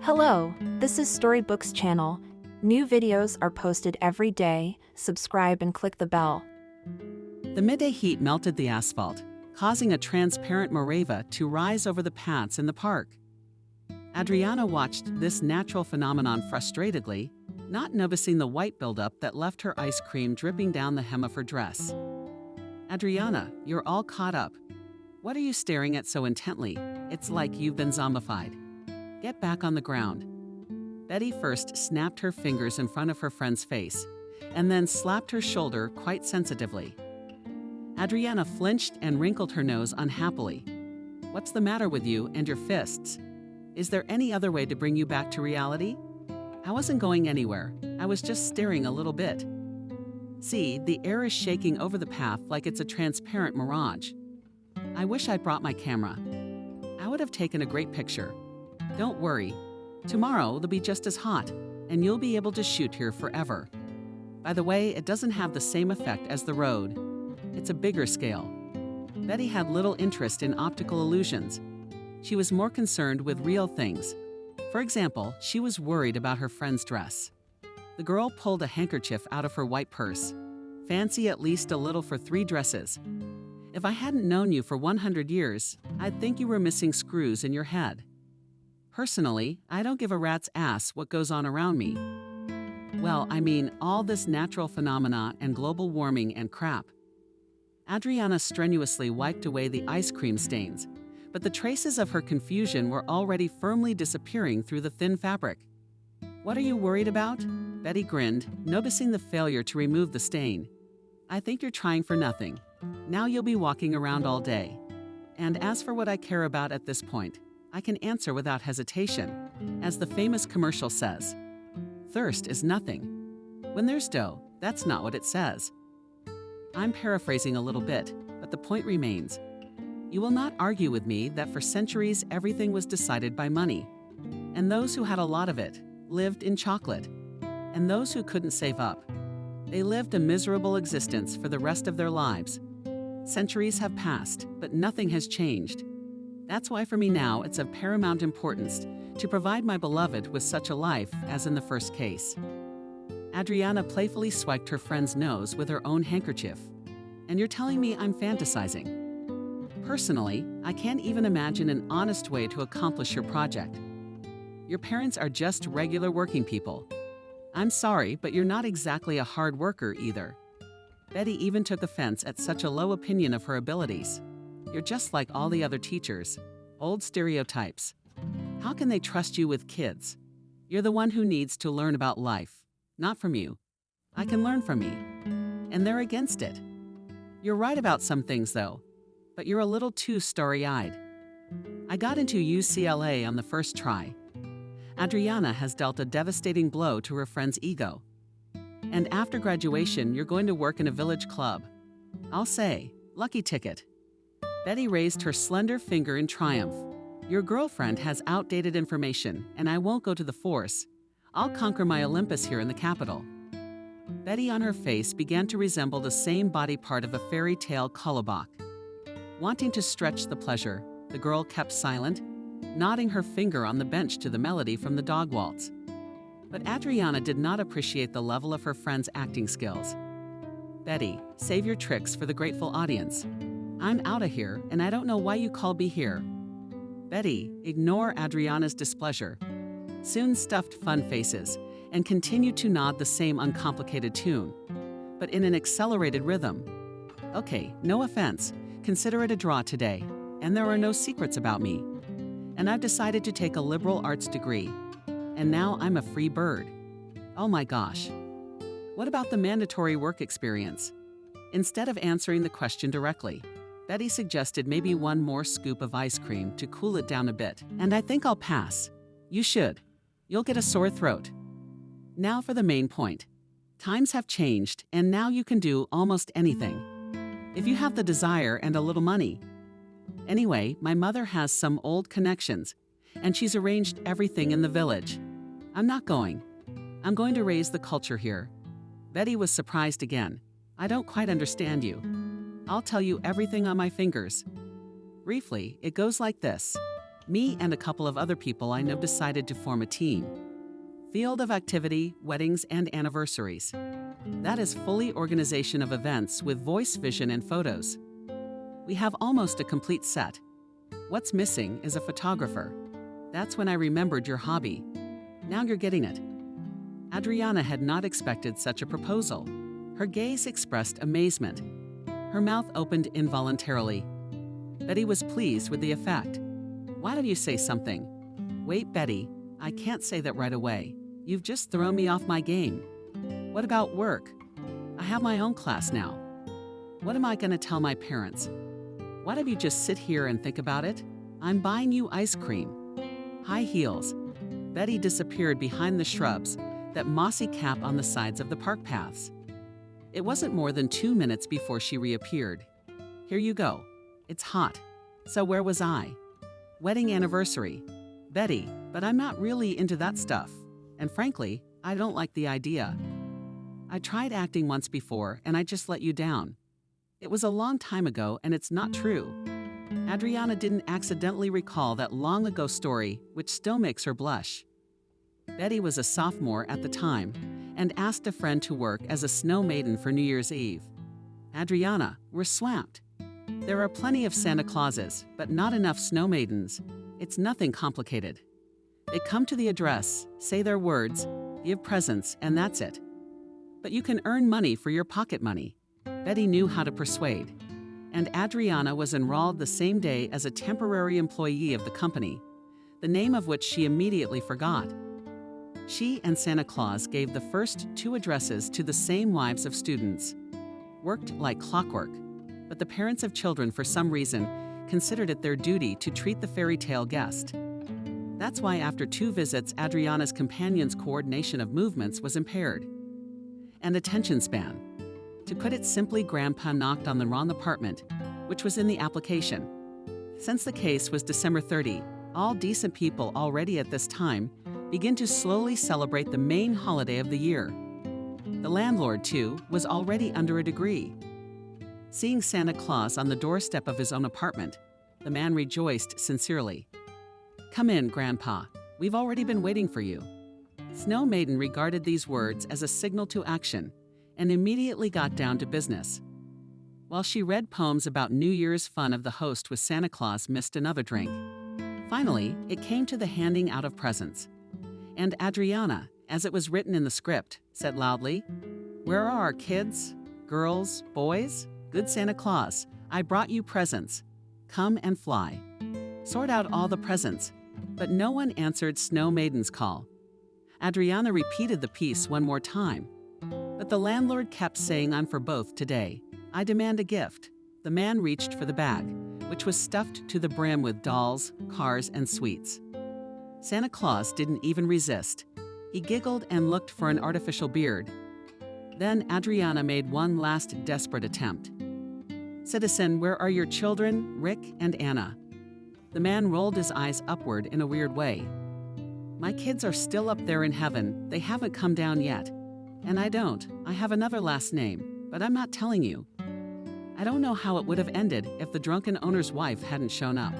Hello, this is Storybooks channel. New videos are posted every day. Subscribe and click the bell. The midday heat melted the asphalt, causing a transparent moraine to rise over the paths in the park. Adriana watched this natural phenomenon frustratedly, not noticing the white buildup that left her ice cream dripping down the hem of her dress. Adriana, you're all caught up. What are you staring at so intently? It's like you've been zombified. Get back on the ground. Betty first snapped her fingers in front of her friend's face, and then slapped her shoulder quite sensitively. Adriana flinched and wrinkled her nose unhappily. What's the matter with you and your fists? Is there any other way to bring you back to reality? I wasn't going anywhere. I was just staring a little bit. See, the air is shaking over the path like it's a transparent mirage. I wish I'd brought my camera. I would have taken a great picture. Don't worry. Tomorrow it'll be just as hot, and you'll be able to shoot here forever. By the way, it doesn't have the same effect as the road. It's a bigger scale. Betty had little interest in optical illusions. She was more concerned with real things. For example, she was worried about her friend's dress. The girl pulled a handkerchief out of her white purse. Fancy at least a little for 3 dresses. If I hadn't known you for 100 years, I'd think you were missing screws in your head. Personally, I don't give a rat's ass what goes on around me. Well, I mean, all this natural phenomena and global warming and crap. Adriana strenuously wiped away the ice cream stains, but the traces of her confusion were already firmly disappearing through the thin fabric. What are you worried about? Betty grinned, noticing the failure to remove the stain. I think you're trying for nothing. Now you'll be walking around all day. And as for what I care about at this point, I can answer without hesitation. As the famous commercial says, thirst is nothing. When there's dough, that's not what it says. I'm paraphrasing a little bit, but the point remains. You will not argue with me that for centuries everything was decided by money. And those who had a lot of it lived in chocolate. And those who couldn't save up, they lived a miserable existence for the rest of their lives. Centuries have passed, but nothing has changed. That's why for me now it's of paramount importance to provide my beloved with such a life as in the first case. Adriana playfully swiped her friend's nose with her own handkerchief. And you're telling me I'm fantasizing. Personally, I can't even imagine an honest way to accomplish your project. Your parents are just regular working people. I'm sorry, but you're not exactly a hard worker either. Betty even took offense at such a low opinion of her abilities. You're just like all the other teachers. Old stereotypes. How can they trust you with kids? You're the one who needs to learn about life, not from you. I can learn from me. And they're against it. You're right about some things, though, but you're a little too starry-eyed. I got into UCLA on the first try. Adriana has dealt a devastating blow to her friend's ego. And after graduation, you're going to work in a village club. I'll say, lucky ticket. Betty raised her slender finger in triumph. Your girlfriend has outdated information, and I won't go to the force. I'll conquer my Olympus here in the capital. Betty on her face began to resemble the same body part of a fairy tale colobach. Wanting to stretch the pleasure, the girl kept silent, nodding her finger on the bench to the melody from the dog waltz. But Adriana did not appreciate the level of her friend's acting skills. Betty, save your tricks for the grateful audience. I'm out of here, and I don't know why you called me here. Betty, ignore Adriana's displeasure. Soon stuffed fun faces, and continued to nod the same uncomplicated tune, but in an accelerated rhythm. Okay, no offense, consider it a draw today, and there are no secrets about me. And I've decided to take a liberal arts degree, and now I'm a free bird. Oh my gosh. What about the mandatory work experience? Instead of answering the question directly, Betty suggested maybe one more scoop of ice cream to cool it down a bit, and I think I'll pass. You should. You'll get a sore throat. Now for the main point. Times have changed, and now you can do almost anything. If you have the desire and a little money. Anyway, my mother has some old connections, and she's arranged everything in the village. I'm not going. I'm going to raise the culture here. Betty was surprised again. I don't quite understand you. I'll tell you everything on my fingers. Briefly, it goes like this. Me and a couple of other people I know decided to form a team. Field of activity, weddings, and anniversaries. That is fully organization of events with voice, vision, and photos. We have almost a complete set. What's missing is a photographer. That's when I remembered your hobby. Now you're getting it. Adriana had not expected such a proposal. Her gaze expressed amazement. Her mouth opened involuntarily. Betty was pleased with the effect. Why don't you say something? Wait, Betty, I can't say that right away. You've just thrown me off my game. What about work? I have my own class now. What am I going to tell my parents? Why don't you just sit here and think about it? I'm buying you ice cream. High heels. Betty disappeared behind the shrubs that mossy cap on the sides of the park paths. It wasn't more than 2 minutes before she reappeared. Here you go. It's hot. So where was I? Wedding anniversary. Betty, but I'm not really into that stuff. And frankly, I don't like the idea. I tried acting once before and I just let you down. It was a long time ago and it's not true. Adriana didn't accidentally recall that long ago story, which still makes her blush. Betty was a sophomore at the time and asked a friend to work as a snow maiden for New Year's Eve. Adriana, we're swamped. There are plenty of Santa Clauses, but not enough snow maidens. It's nothing complicated. They come to the address, say their words, give presents, and that's it. But you can earn money for your pocket money. Betty knew how to persuade. And Adriana was enrolled the same day as a temporary employee of the company, the name of which she immediately forgot. She and Santa Claus gave the first 2 addresses to the same wives of students. Worked like clockwork, but the parents of children, for some reason, considered it their duty to treat the fairy tale guest. That's why after 2 visits, Adriana's companion's coordination of movements was impaired. And attention span. To put it simply, Grandpa knocked on the wrong apartment, which was in the application. Since the case was December 30, all decent people already at this time begin to slowly celebrate the main holiday of the year. The landlord, too, was already under a degree. Seeing Santa Claus on the doorstep of his own apartment, the man rejoiced sincerely. Come in, Grandpa. We've already been waiting for you. Snow Maiden regarded these words as a signal to action and immediately got down to business. While she read poems about New Year's fun of the host with Santa Claus missed another drink. Finally, it came to the handing out of presents. And Adriana, as it was written in the script, said loudly, "Where are our kids, girls, boys? Good Santa Claus, I brought you presents. Come and fly." Sort out all the presents, but no one answered Snow Maiden's call. Adriana repeated the piece one more time. But the landlord kept saying, "I'm for both today. I demand a gift." The man reached for the bag, which was stuffed to the brim with dolls, cars, and sweets. Santa Claus didn't even resist. He giggled and looked for an artificial beard. Then Adriana made one last desperate attempt. "Citizen, where are your children, Rick and Anna?" The man rolled his eyes upward in a weird way. "My kids are still up there in heaven. They haven't come down yet. And I don't. I have another last name, but I'm not telling you. I don't know how it would have ended if the drunken owner's wife hadn't shown up."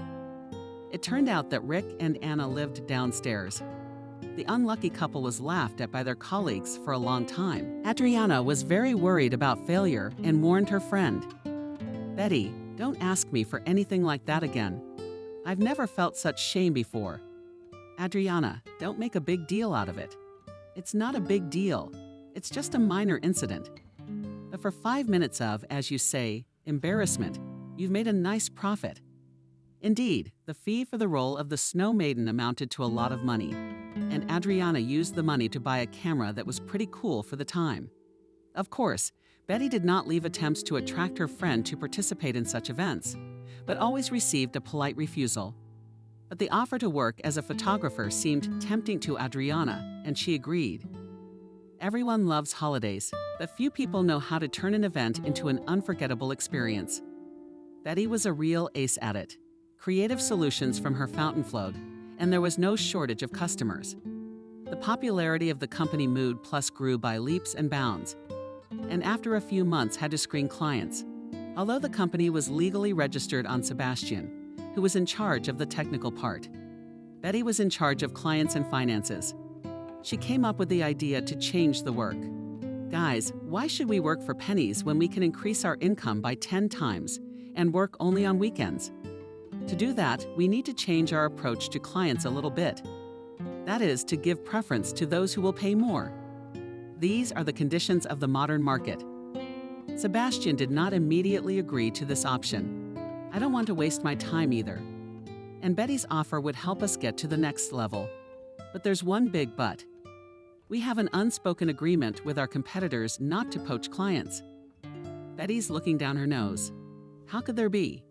It turned out that Rick and Anna lived downstairs. The unlucky couple was laughed at by their colleagues for a long time. Adriana was very worried about failure and warned her friend, "Betty, don't ask me for anything like that again. I've never felt such shame before. Adriana, don't make a big deal out of it. It's not a big deal. It's just a minor incident. But for 5 minutes of, as you say, embarrassment, you've made a nice profit." Indeed, the fee for the role of the Snow Maiden amounted to a lot of money, and Adriana used the money to buy a camera that was pretty cool for the time. Of course, Betty did not leave attempts to attract her friend to participate in such events, but always received a polite refusal. But the offer to work as a photographer seemed tempting to Adriana, and she agreed. Everyone loves holidays, but few people know how to turn an event into an unforgettable experience. Betty was a real ace at it. Creative solutions from her fountain flowed, and there was no shortage of customers. The popularity of the company Mood Plus grew by leaps and bounds, and after a few months had to screen clients. Although the company was legally registered on Sebastian, who was in charge of the technical part. Betty was in charge of clients and finances. She came up with the idea to change the work. Guys, why should we work for pennies when we can increase our income by 10 times and work only on weekends? To do that, we need to change our approach to clients a little bit. That is, to give preference to those who will pay more. These are the conditions of the modern market. Sebastian did not immediately agree to this option. I don't want to waste my time either. And Betty's offer would help us get to the next level. But there's one big but. We have an unspoken agreement with our competitors not to poach clients. Betty's looking down her nose. How could there be?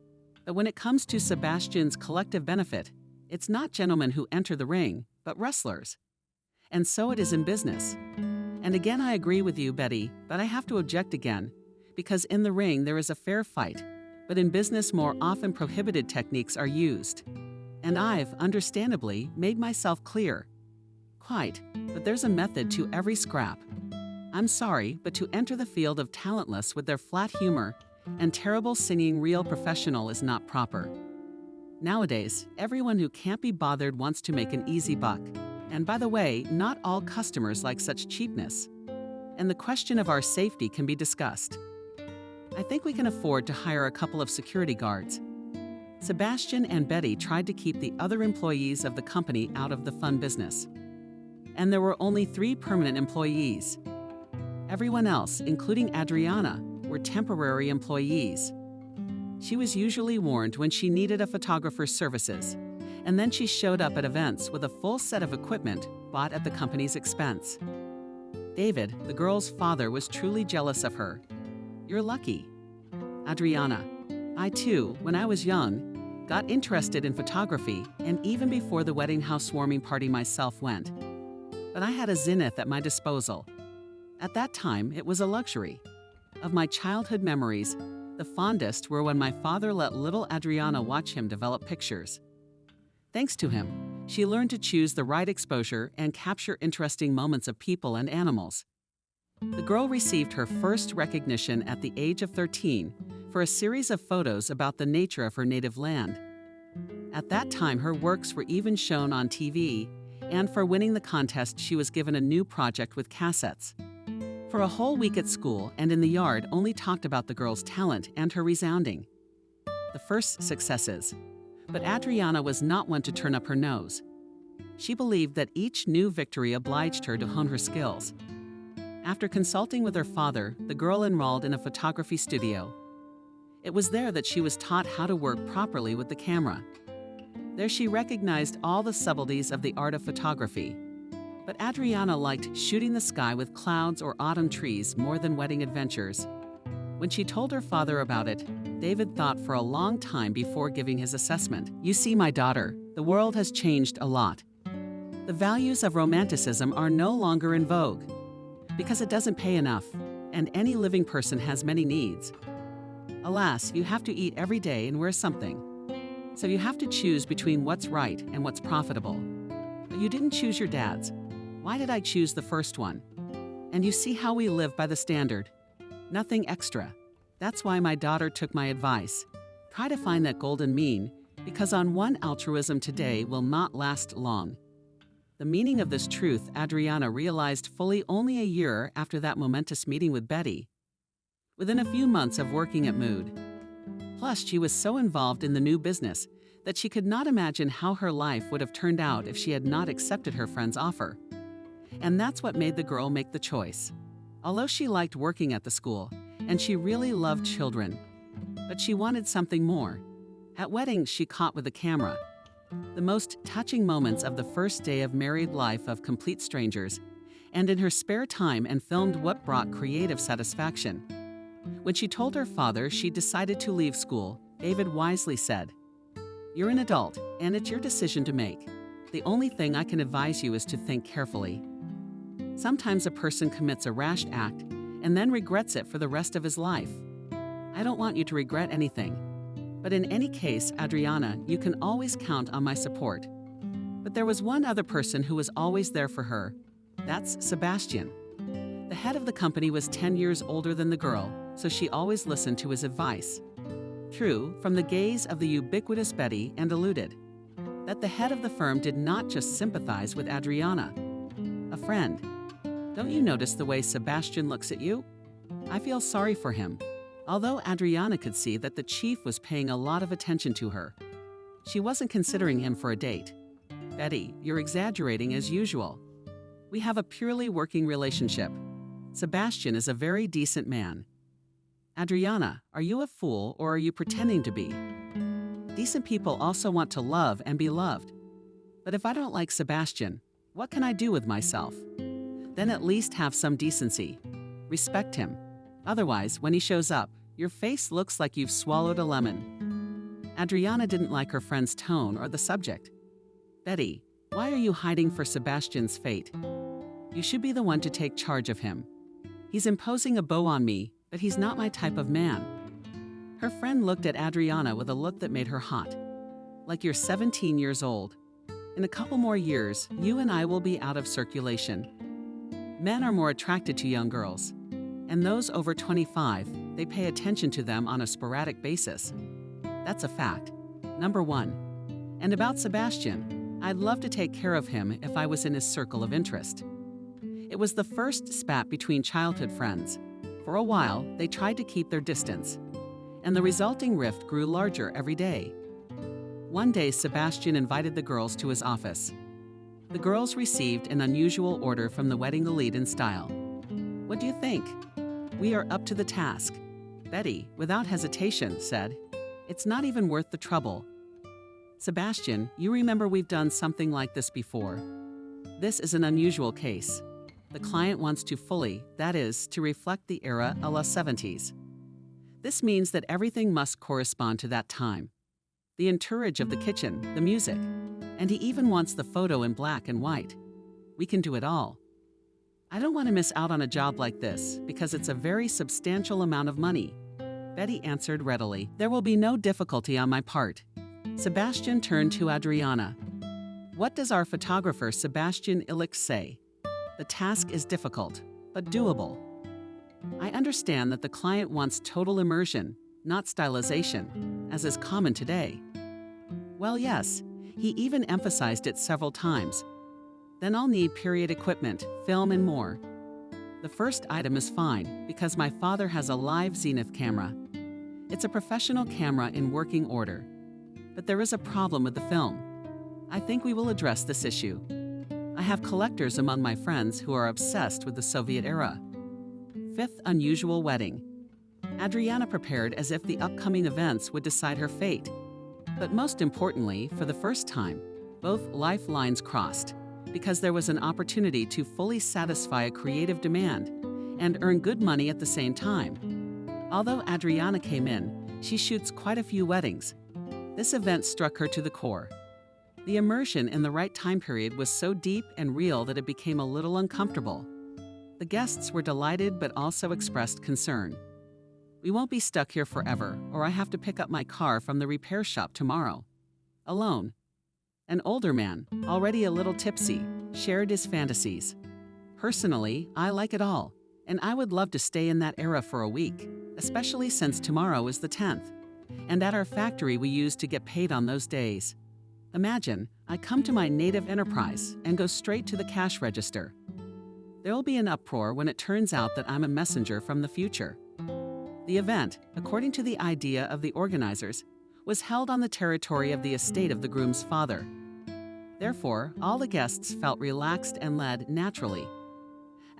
But when it comes to Sebastian's collective benefit, it's not gentlemen who enter the ring, but wrestlers. And so it is in business. And again, I agree with you, Betty, but I have to object again, because in the ring there is a fair fight, but in business more often prohibited techniques are used. And I've, understandably, made myself clear. Quite, but there's a method to every scrap. I'm sorry, but to enter the field of talentless with their flat humor and terrible singing real professional is not proper. Nowadays, everyone who can't be bothered wants to make an easy buck. And by the way, not all customers like such cheapness. And the question of our safety can be discussed. I think we can afford to hire a couple of security guards. Sebastian and Betty tried to keep the other employees of the company out of the fun business. And there were only 3 permanent employees. Everyone else, including Adriana, were temporary employees. She was usually warned when she needed a photographer's services, and then she showed up at events with a full set of equipment bought at the company's expense. David, the girl's father, was truly jealous of her. You're lucky. Adriana, I too, when I was young, got interested in photography, and even before the wedding housewarming party myself went. But I had a zenith at my disposal. At that time, it was a luxury. Of my childhood memories, the fondest were when my father let little Adriana watch him develop pictures. Thanks to him, she learned to choose the right exposure and capture interesting moments of people and animals. The girl received her first recognition at the age of 13 for a series of photos about the nature of her native land. At that time, her works were even shown on TV, and for winning the contest, she was given a new project with cassettes. For a whole week at school and in the yard only talked about the girl's talent and her resounding. The first successes. But Adriana was not one to turn up her nose. She believed that each new victory obliged her to hone her skills. After consulting with her father, the girl enrolled in a photography studio. It was there that she was taught how to work properly with the camera. There she recognized all the subtleties of the art of photography. But Adriana liked shooting the sky with clouds or autumn trees more than wedding adventures. When she told her father about it, David thought for a long time before giving his assessment. You see, my daughter, the world has changed a lot. The values of romanticism are no longer in vogue because it doesn't pay enough, and any living person has many needs. Alas, you have to eat every day and wear something. So you have to choose between what's right and what's profitable. But you didn't choose your dad's. Why did I choose the first one? And you see how we live by the standard. Nothing extra. That's why my daughter took my advice. Try to find that golden mean, because on one altruism today will not last long. The meaning of this truth Adriana realized fully only a year after that momentous meeting with Betty. Within a few months of working at Mood. Plus, she was so involved in the new business that she could not imagine how her life would have turned out if she had not accepted her friend's offer. And that's what made the girl make the choice. Although she liked working at the school, and she really loved children, but she wanted something more. At weddings, she caught with the camera. The most touching moments of the first day of married life of complete strangers, and in her spare time and filmed what brought creative satisfaction. When she told her father she decided to leave school, David wisely said, "You're an adult, and it's your decision to make. The only thing I can advise you is to think carefully. Sometimes a person commits a rash act and then regrets it for the rest of his life. I don't want you to regret anything. But in any case, Adriana, you can always count on my support." But there was one other person who was always there for her. That's Sebastian. The head of the company was 10 years older than the girl, so she always listened to his advice. True, from the gaze of the ubiquitous Betty, and alluded that the head of the firm did not just sympathize with Adriana. A friend. Don't you notice the way Sebastian looks at you? I feel sorry for him. Although Adriana could see that the chief was paying a lot of attention to her, she wasn't considering him for a date. Betty, you're exaggerating as usual. We have a purely working relationship. Sebastian is a very decent man. Adriana, are you a fool or are you pretending to be? Decent people also want to love and be loved. But if I don't like Sebastian, what can I do with myself? Then at least have some decency. Respect him. Otherwise, when he shows up, your face looks like you've swallowed a lemon. Adriana didn't like her friend's tone or the subject. Betty, why are you hiding for Sebastian's fate? You should be the one to take charge of him. He's imposing a bow on me, but he's not my type of man. Her friend looked at Adriana with a look that made her hot. Like you're 17 years old. In a couple more years, you and I will be out of circulation. Men are more attracted to young girls. And those over 25, they pay attention to them on a sporadic basis. That's a fact. Number 1. And about Sebastian, I'd love to take care of him if I was in his circle of interest. It was the first spat between childhood friends. For a while, they tried to keep their distance, and the resulting rift grew larger every day. One day, Sebastian invited the girls to his office. The girls received an unusual order from the wedding elite in style. What do you think? We are up to the task. Betty, without hesitation, said, It's not even worth the trouble. Sebastian, you remember we've done something like this before. This is an unusual case. The client wants to fully, that is, to reflect the era a la 70s. This means that everything must correspond to that time. The entourage of the kitchen, the music, and he even wants the photo in black and white. We can do it all. I don't want to miss out on a job like this because it's a very substantial amount of money. Betty answered readily. There will be no difficulty on my part. Sebastian turned to Adriana. What does our photographer Sebastian Illich say? The task is difficult, but doable. I understand that the client wants total immersion, not stylization, as is common today. Well, yes, he even emphasized it several times. Then I'll need period equipment, film, and more. The first item is fine, because my father has a live Zenith camera. It's a professional camera in working order. But there is a problem with the film. I think we will address this issue. I have collectors among my friends who are obsessed with the Soviet era. 5th unusual wedding. Adriana prepared as if the upcoming events would decide her fate. But most importantly, for the first time, both lifelines crossed, because there was an opportunity to fully satisfy a creative demand and earn good money at the same time. Although Adriana came in, she shoots quite a few weddings. This event struck her to the core. The immersion in the right time period was so deep and real that it became a little uncomfortable. The guests were delighted but also expressed concern. We won't be stuck here forever, or I have to pick up my car from the repair shop tomorrow. Alone. An older man, already a little tipsy, shared his fantasies. Personally, I like it all, and I would love to stay in that era for a week, especially since tomorrow is the 10th, and at our factory we used to get paid on those days. Imagine, I come to my native enterprise and go straight to the cash register. There will be an uproar when it turns out that I'm a messenger from the future. The event, according to the idea of the organizers, was held on the territory of the estate of the groom's father. Therefore, all the guests felt relaxed and led naturally.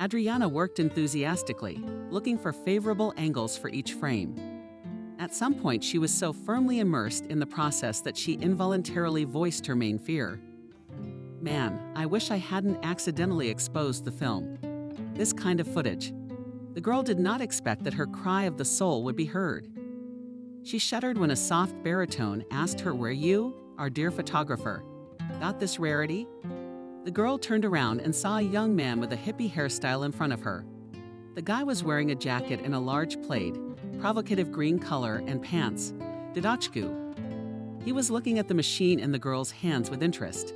Adriana worked enthusiastically, looking for favorable angles for each frame. At some point, she was so firmly immersed in the process that she involuntarily voiced her main fear. Man, I wish I hadn't accidentally exposed the film. This kind of footage. The girl did not expect that her cry of the soul would be heard. She shuddered when a soft baritone asked her where you, our dear photographer, got this rarity. The girl turned around and saw a young man with a hippie hairstyle in front of her. The guy was wearing a jacket in a large plaid, provocative green color, and pants, didachku. He was looking at the machine in the girl's hands with interest.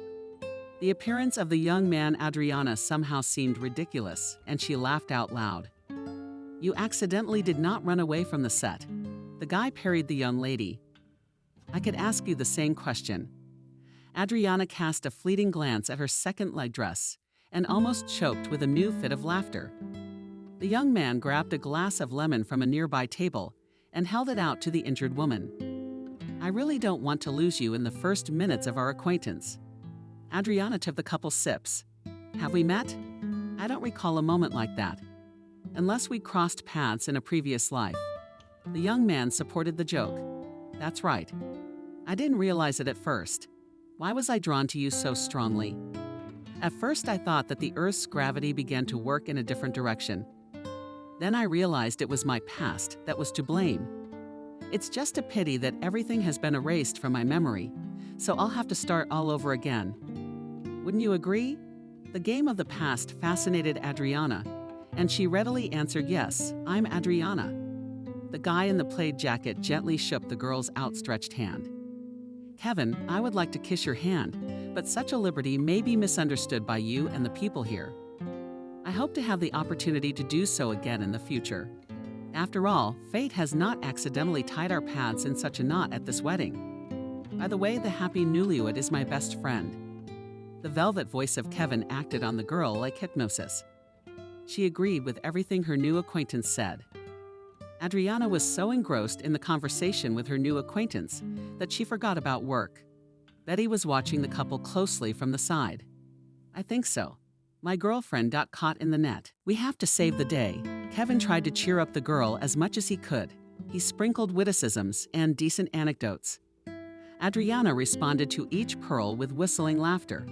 The appearance of the young man Adriana somehow seemed ridiculous, and she laughed out loud. You accidentally did not run away from the set. The guy parried the young lady. "I could ask you the same question." Adriana cast a fleeting glance at her second leg dress and almost choked with a new fit of laughter. The young man grabbed a glass of lemon from a nearby table and held it out to the injured woman. "I really don't want to lose you in the first minutes of our acquaintance." Adriana took the couple sips. "Have we met? I don't recall a moment like that. Unless we crossed paths in a previous life." The young man supported the joke. "That's right. I didn't realize it at first. Why was I drawn to you so strongly? At first I thought that the Earth's gravity began to work in a different direction. Then I realized it was my past that was to blame. It's just a pity that everything has been erased from my memory, so I'll have to start all over again. Wouldn't you agree?" The game of the past fascinated Adriana, and she readily answered, "Yes, I'm Adriana." The guy in the plaid jacket gently shook the girl's outstretched hand. "Kevin, I would like to kiss your hand, but such a liberty may be misunderstood by you and the people here. I hope to have the opportunity to do so again in the future. After all, fate has not accidentally tied our paths in such a knot at this wedding. By the way, the happy newlywed is my best friend." The velvet voice of Kevin acted on the girl like hypnosis. She agreed with everything her new acquaintance said. Adriana was so engrossed in the conversation with her new acquaintance that she forgot about work. Betty was watching the couple closely from the side. "I think so. My girlfriend got caught in the net. We have to save the day." Kevin tried to cheer up the girl as much as he could. He sprinkled witticisms and decent anecdotes. Adriana responded to each pearl with whistling laughter.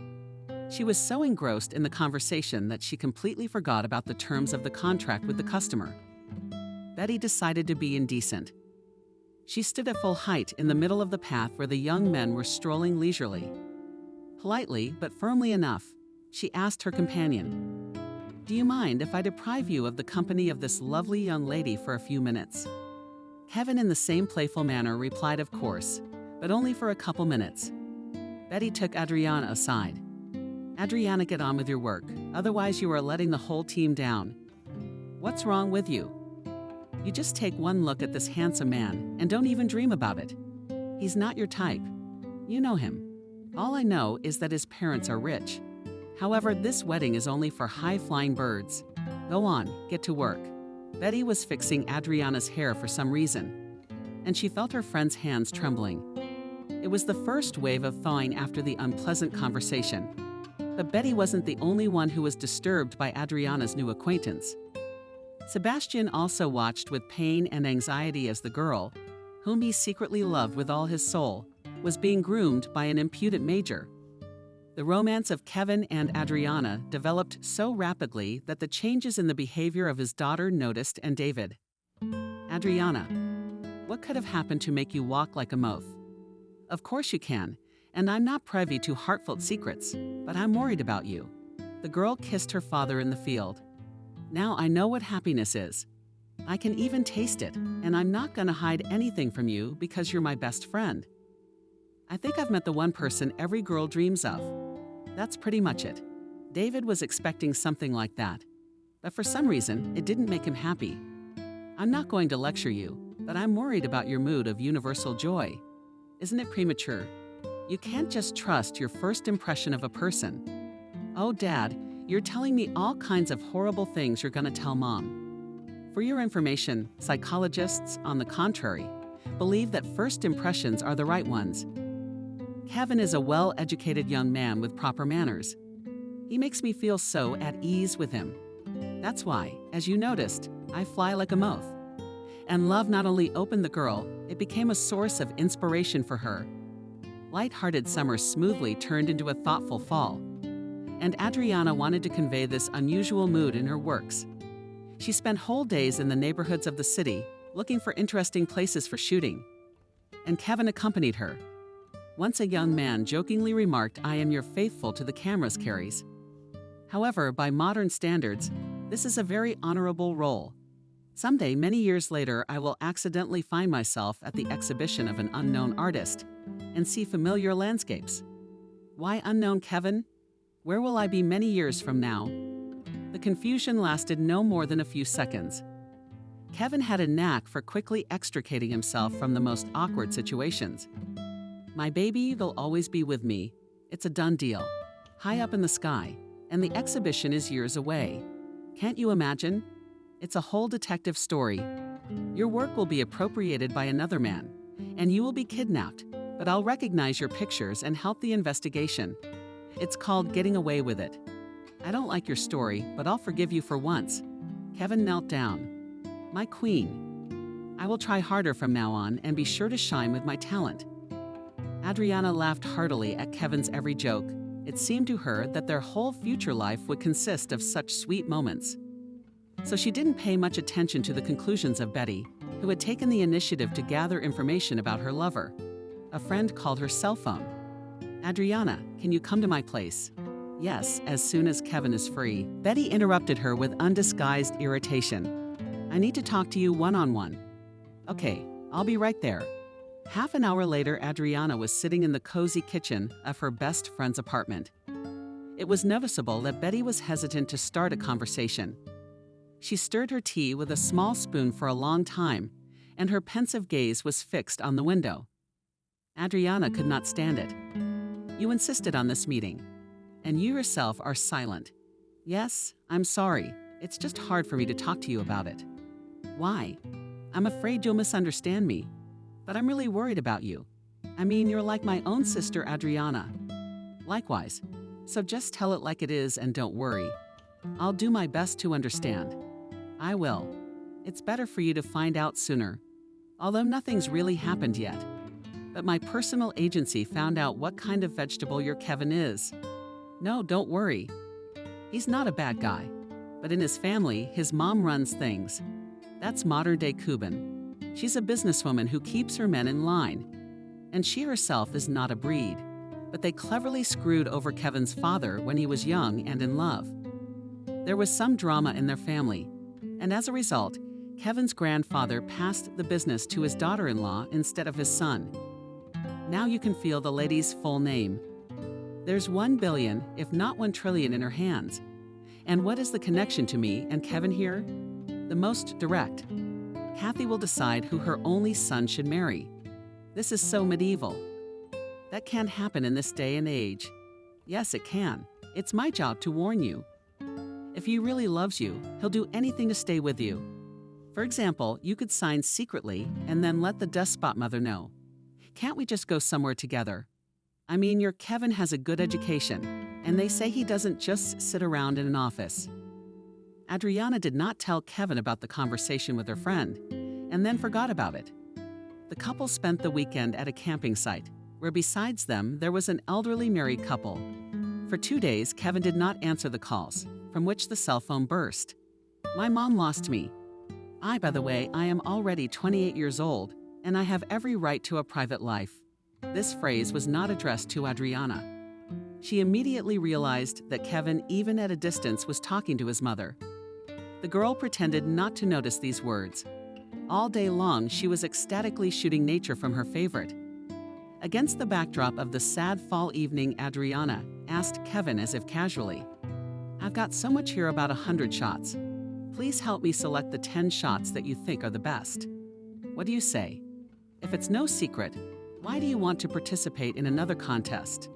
She was so engrossed in the conversation that she completely forgot about the terms of the contract with the customer. Betty decided to be indecent. She stood at full height in the middle of the path where the young men were strolling leisurely. Politely, but firmly enough, she asked her companion, "Do you mind if I deprive you of the company of this lovely young lady for a few minutes?" Kevin, in the same playful manner, replied, "Of course, but only for a couple minutes." Betty took Adriana aside. "Adriana, get on with your work, otherwise you are letting the whole team down. What's wrong with you? You just take one look at this handsome man and don't even dream about it. He's not your type. You know him. All I know is that his parents are rich. However, this wedding is only for high-flying birds. Go on, get to work." Betty was fixing Adriana's hair for some reason, and she felt her friend's hands trembling. It was the first wave of thawing after the unpleasant conversation. But Betty wasn't the only one who was disturbed by Adriana's new acquaintance. Sebastian also watched with pain and anxiety as the girl, whom he secretly loved with all his soul, was being groomed by an impudent major. The romance of Kevin and Adriana developed so rapidly that the changes in the behavior of his daughter noticed and David. "Adriana, what could have happened to make you walk like a moth?" "Of course you can, and I'm not privy to heartfelt secrets, but I'm worried about you." The girl kissed her father in the field. "Now I know what happiness is. I can even taste it, and I'm not going to hide anything from you because you're my best friend. I think I've met the one person every girl dreams of. That's pretty much it." David was expecting something like that, but for some reason, it didn't make him happy. "I'm not going to lecture you, but I'm worried about your mood of universal joy. Isn't it premature? You can't just trust your first impression of a person." "Oh, Dad, you're telling me all kinds of horrible things you're going to tell Mom." For your information, psychologists, on the contrary, believe that first impressions are the right ones. Kevin is a well-educated young man with proper manners. He makes me feel so at ease with him. That's why, as you noticed, I fly like a moth. And love not only opened the girl, it became a source of inspiration for her. Light-hearted summer smoothly turned into a thoughtful fall. And Adriana wanted to convey this unusual mood in her works. She spent whole days in the neighborhoods of the city, looking for interesting places for shooting. And Kevin accompanied her. Once a young man jokingly remarked, "I am your faithful to the cameras carries." However, by modern standards, this is a very honorable role. Someday, many years later, I will accidentally find myself at the exhibition of an unknown artist and see familiar landscapes. Why unknown, Kevin? Where will I be many years from now? The confusion lasted no more than a few seconds. Kevin had a knack for quickly extricating himself from the most awkward situations. My baby will always be with me. It's a done deal. High up in the sky, and the exhibition is years away. Can't you imagine? It's a whole detective story. Your work will be appropriated by another man, and you will be kidnapped, but I'll recognize your pictures and help the investigation. It's called Getting Away with It. I don't like your story, but I'll forgive you for once. Kevin knelt down. My queen. I will try harder from now on and be sure to shine with my talent. Adriana laughed heartily at Kevin's every joke. It seemed to her that their whole future life would consist of such sweet moments. So she didn't pay much attention to the conclusions of Betty, who had taken the initiative to gather information about her lover. A friend called her cell phone. Adriana, can you come to my place? Yes, as soon as Kevin is free. Betty interrupted her with undisguised irritation. I need to talk to you one-on-one. Okay, I'll be right there. Half an hour later, Adriana was sitting in the cozy kitchen of her best friend's apartment. It was noticeable that Betty was hesitant to start a conversation. She stirred her tea with a small spoon for a long time, and her pensive gaze was fixed on the window. Adriana could not stand it. You insisted on this meeting, and you yourself are silent. Yes, I'm sorry. It's just hard for me to talk to you about it. Why? I'm afraid you'll misunderstand me, but I'm really worried about you. I mean, you're like my own sister, Adriana. Likewise, so just tell it like it is and don't worry. I'll do my best to understand. I will. It's better for you to find out sooner, although nothing's really happened yet. But my personal agency found out what kind of vegetable your Kevin is. No, don't worry. He's not a bad guy, but in his family, his mom runs things. That's modern-day Cuban. She's a businesswoman who keeps her men in line. And she herself is not a breed, but they cleverly screwed over Kevin's father when he was young and in love. There was some drama in their family, and as a result, Kevin's grandfather passed the business to his daughter-in-law instead of his son. Now you can feel the lady's full name. There's 1 billion, if not 1 trillion in her hands. And what is the connection to me and Kevin here? The most direct. Kathy will decide who her only son should marry. This is so medieval. That can't happen in this day and age. Yes, it can. It's my job to warn you. If he really loves you, he'll do anything to stay with you. For example, you could sign secretly and then let the despot mother know. Can't we just go somewhere together? I mean, your Kevin has a good education, and they say he doesn't just sit around in an office. Adriana did not tell Kevin about the conversation with her friend, and then forgot about it. The couple spent the weekend at a camping site, where besides them, there was an elderly married couple. For 2 days, Kevin did not answer the calls, from which the cell phone burst. My mom lost me. By the way, I am already 28 years old, and I have every right to a private life. This phrase was not addressed to Adriana. She immediately realized that Kevin, even at a distance, was talking to his mother. The girl pretended not to notice these words. All day long, she was ecstatically shooting nature from her favorite. Against the backdrop of the sad fall evening, Adriana asked Kevin as if casually, I've got so much here, about 100 shots. Please help me select the 10 shots that you think are the best. What do you say? If it's no secret, why do you want to participate in another contest?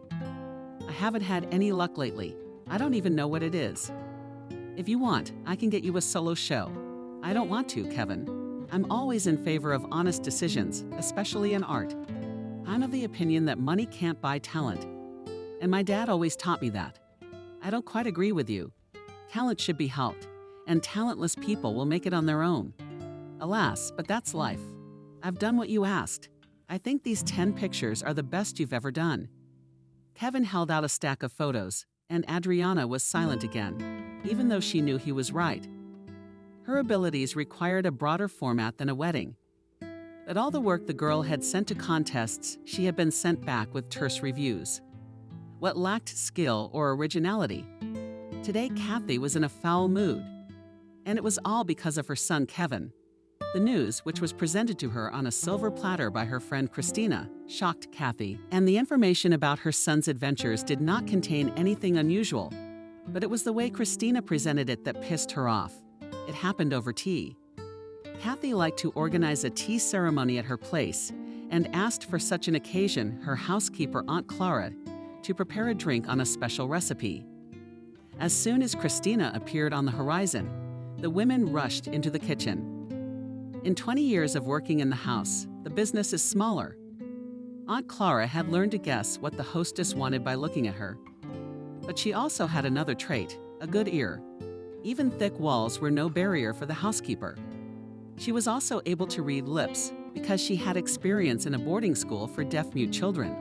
I haven't had any luck lately. I don't even know what it is. If you want, I can get you a solo show. I don't want to, Kevin. I'm always in favor of honest decisions, especially in art. I'm of the opinion that money can't buy talent. And my dad always taught me that. I don't quite agree with you. Talent should be helped, and talentless people will make it on their own. Alas, but that's life. I've done what you asked. I think these 10 pictures are the best you've ever done. Kevin held out a stack of photos, and Adriana was silent again, even though she knew he was right. Her abilities required a broader format than a wedding. But all the work the girl had sent to contests, she had been sent back with terse reviews. What lacked skill or originality? Today, Kathy was in a foul mood. And it was all because of her son, Kevin. The news, which was presented to her on a silver platter by her friend Christina, shocked Kathy, and the information about her son's adventures did not contain anything unusual. But it was the way Christina presented it that pissed her off. It happened over tea. Kathy liked to organize a tea ceremony at her place and asked for such an occasion her housekeeper, Aunt Clara, to prepare a drink on a special recipe. As soon as Christina appeared on the horizon, the women rushed into the kitchen. In 20 years of working in the house, the business is smaller. Aunt Clara had learned to guess what the hostess wanted by looking at her. But she also had another trait, a good ear. Even thick walls were no barrier for the housekeeper. She was also able to read lips because she had experience in a boarding school for deaf-mute children.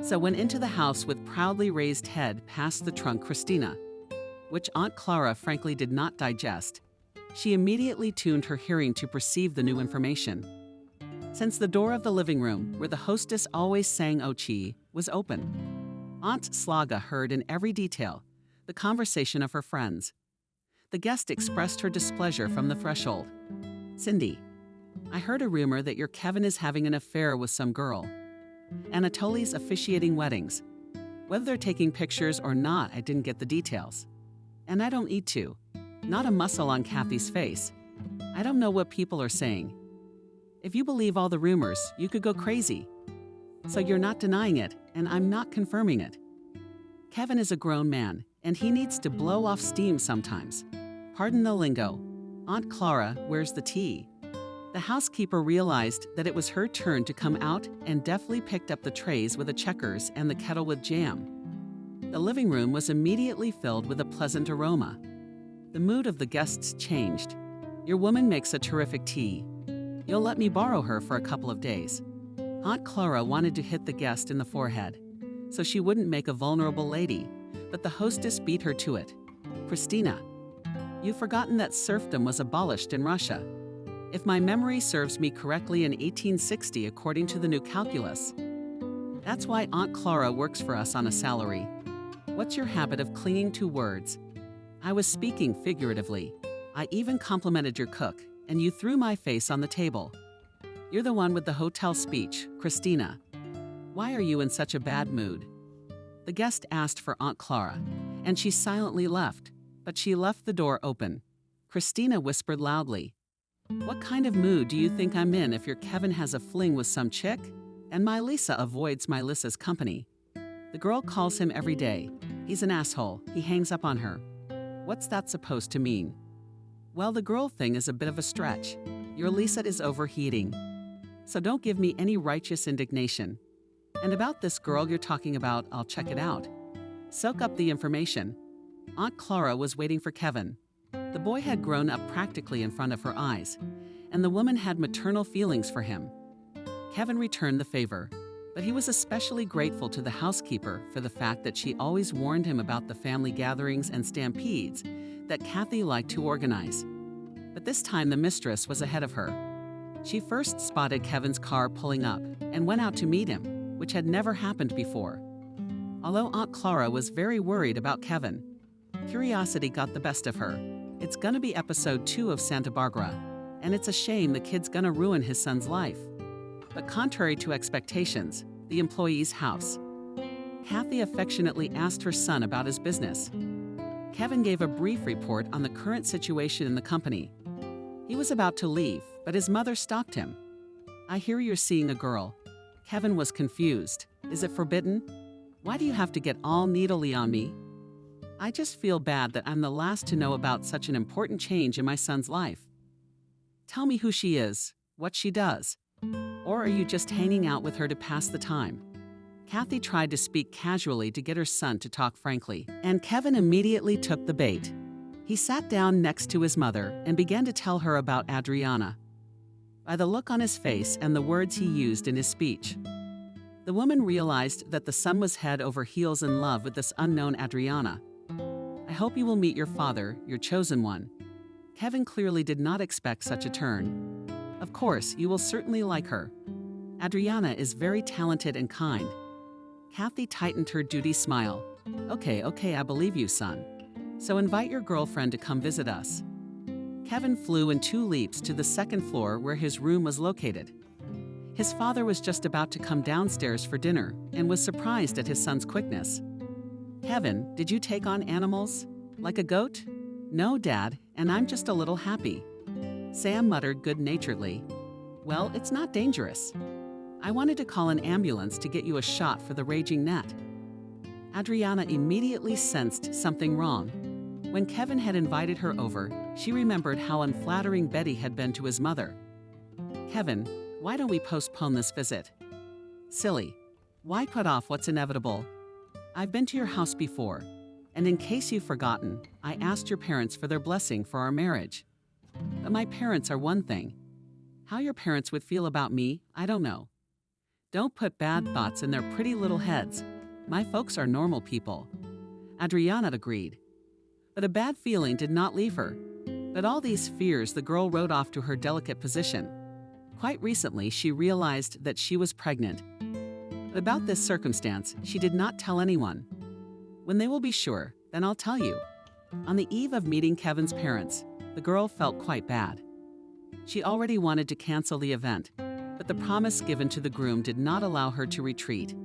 So went into the house with proudly raised head past the trunk Christina, which Aunt Clara frankly did not digest. She immediately tuned her hearing to perceive the new information. Since the door of the living room, where the hostess always sang Ochi, was open, Aunt Slaga heard in every detail the conversation of her friends. The guest expressed her displeasure from the threshold. "Cindy, I heard a rumor that your Kevin is having an affair with some girl. Anatoly's officiating weddings. Whether they're taking pictures or not, I didn't get the details. And I don't need to. Not a muscle on Kathy's face. I don't know what people are saying. If you believe all the rumors, you could go crazy. So you're not denying it, and I'm not confirming it. Kevin is a grown man, and he needs to blow off steam sometimes. Pardon the lingo. Aunt Clara, where's the tea?" The housekeeper realized that it was her turn to come out and deftly picked up the trays with the checkers and the kettle with jam. The living room was immediately filled with a pleasant aroma. The mood of the guests changed. "Your woman makes a terrific tea. You'll let me borrow her for a couple of days." Aunt Clara wanted to hit the guest in the forehead, so she wouldn't make a vulnerable lady, but the hostess beat her to it. "Christina, you've forgotten that serfdom was abolished in Russia. If my memory serves me correctly, in 1860, according to the new calculus. That's why Aunt Clara works for us on a salary. What's your habit of clinging to words? I was speaking figuratively. I even complimented your cook, and you threw my face on the table. You're the one with the hotel speech, Christina. Why are you in such a bad mood?" The guest asked for Aunt Clara, and she silently left, but she left the door open. Christina whispered loudly, "What kind of mood do you think I'm in if your Kevin has a fling with some chick, and my Lisa avoids my Lisa's company? The girl calls him every day. He's an asshole. He hangs up on her. What's that supposed to mean?" "Well, the girl thing is a bit of a stretch. Your Lisa is overheating. So don't give me any righteous indignation. And about this girl you're talking about, I'll check it out. Soak up the information." Aunt Clara was waiting for Kevin. The boy had grown up practically in front of her eyes, and the woman had maternal feelings for him. Kevin returned the favor, but he was especially grateful to the housekeeper for the fact that she always warned him about the family gatherings and stampedes that Kathy liked to organize. But this time the mistress was ahead of her. She first spotted Kevin's car pulling up and went out to meet him, which had never happened before. Although Aunt Clara was very worried about Kevin, curiosity got the best of her. It's gonna be episode 2 of Santa Barbara, and it's a shame the kid's gonna ruin his son's life. But contrary to expectations, the employee's house. Kathy affectionately asked her son about his business. Kevin gave a brief report on the current situation in the company. He was about to leave, but his mother stopped him. "I hear you're seeing a girl." Kevin was confused. "Is it forbidden? Why do you have to get all needly on me? I just feel bad that I'm the last to know about such an important change in my son's life. Tell me who she is, what she does. Or are you just hanging out with her to pass the time?" Kathy tried to speak casually to get her son to talk frankly, and Kevin immediately took the bait. He sat down next to his mother and began to tell her about Adriana. By the look on his face and the words he used in his speech, the woman realized that the son was head over heels in love with this unknown Adriana. "I hope you will meet your father, your chosen one." Kevin clearly did not expect such a turn. "Of course, you will certainly like her. Adriana is very talented and kind." Kathy tightened her duty smile. Okay, I believe you, son. So invite your girlfriend to come visit us." Kevin flew in 2 leaps to the second floor where his room was located. His father was just about to come downstairs for dinner and was surprised at his son's quickness. "Kevin, did you take on animals? Like a goat?" "No, Dad, and I'm just a little happy." Sam muttered good-naturedly, "Well, it's not dangerous. I wanted to call an ambulance to get you a shot for the raging net." Adriana immediately sensed something wrong. When Kevin had invited her over, she remembered how unflattering Betty had been to his mother. "Kevin, why don't we postpone this visit?" "Silly. Why put off what's inevitable? I've been to your house before, and in case you've forgotten, I asked your parents for their blessing for our marriage. But my parents are one thing. How your parents would feel about me, I don't know. Don't put bad thoughts in their pretty little heads. My folks are normal people." Adriana agreed. But a bad feeling did not leave her. But all these fears the girl wrote off to her delicate position. Quite recently, she realized that she was pregnant. But about this circumstance, she did not tell anyone. "When they will be sure, then I'll tell you." On the eve of meeting Kevin's parents, the girl felt quite bad. She already wanted to cancel the event, but the promise given to the groom did not allow her to retreat.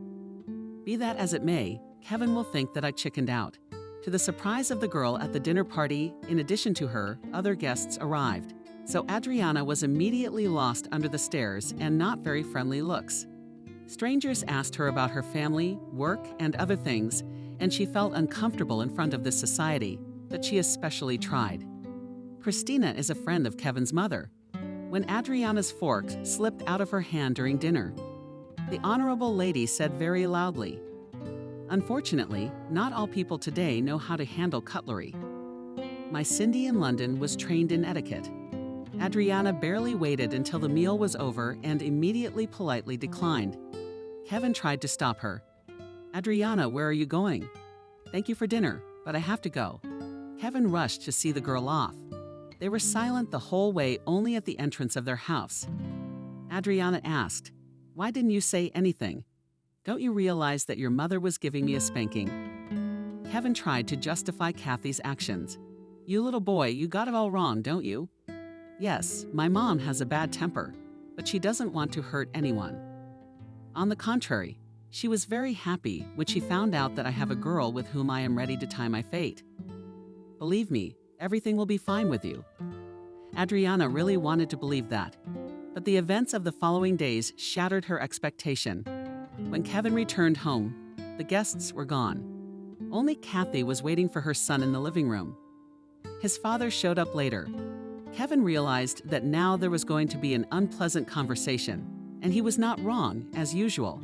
Be that as it may, Kevin will think that I chickened out. To the surprise of the girl at the dinner party, in addition to her, other guests arrived. So Adriana was immediately lost under the stares and not very friendly looks. Strangers asked her about her family, work, and other things, and she felt uncomfortable in front of this society, but she especially tried. Christina is a friend of Kevin's mother. When Adriana's fork slipped out of her hand during dinner, the honorable lady said very loudly, "Unfortunately, not all people today know how to handle cutlery." My Cindy in London was trained in etiquette. Adriana barely waited until the meal was over and immediately politely declined. Kevin tried to stop her. "Adriana, where are you going?" "Thank you for dinner, but I have to go." Kevin rushed to see the girl off. They were silent the whole way, only at the entrance of their house. Adriana asked, "Why didn't you say anything? Don't you realize that your mother was giving me a spanking?" Kevin tried to justify Kathy's actions. "You little boy, you got it all wrong, don't you?" "Yes, my mom has a bad temper, but she doesn't want to hurt anyone. On the contrary, she was very happy when she found out that I have a girl with whom I am ready to tie my fate. Believe me, everything will be fine with you." Adriana really wanted to believe that, but the events of the following days shattered her expectation. When Kevin returned home, the guests were gone. Only Kathy was waiting for her son in the living room. His father showed up later. Kevin realized that now there was going to be an unpleasant conversation, and he was not wrong, as usual.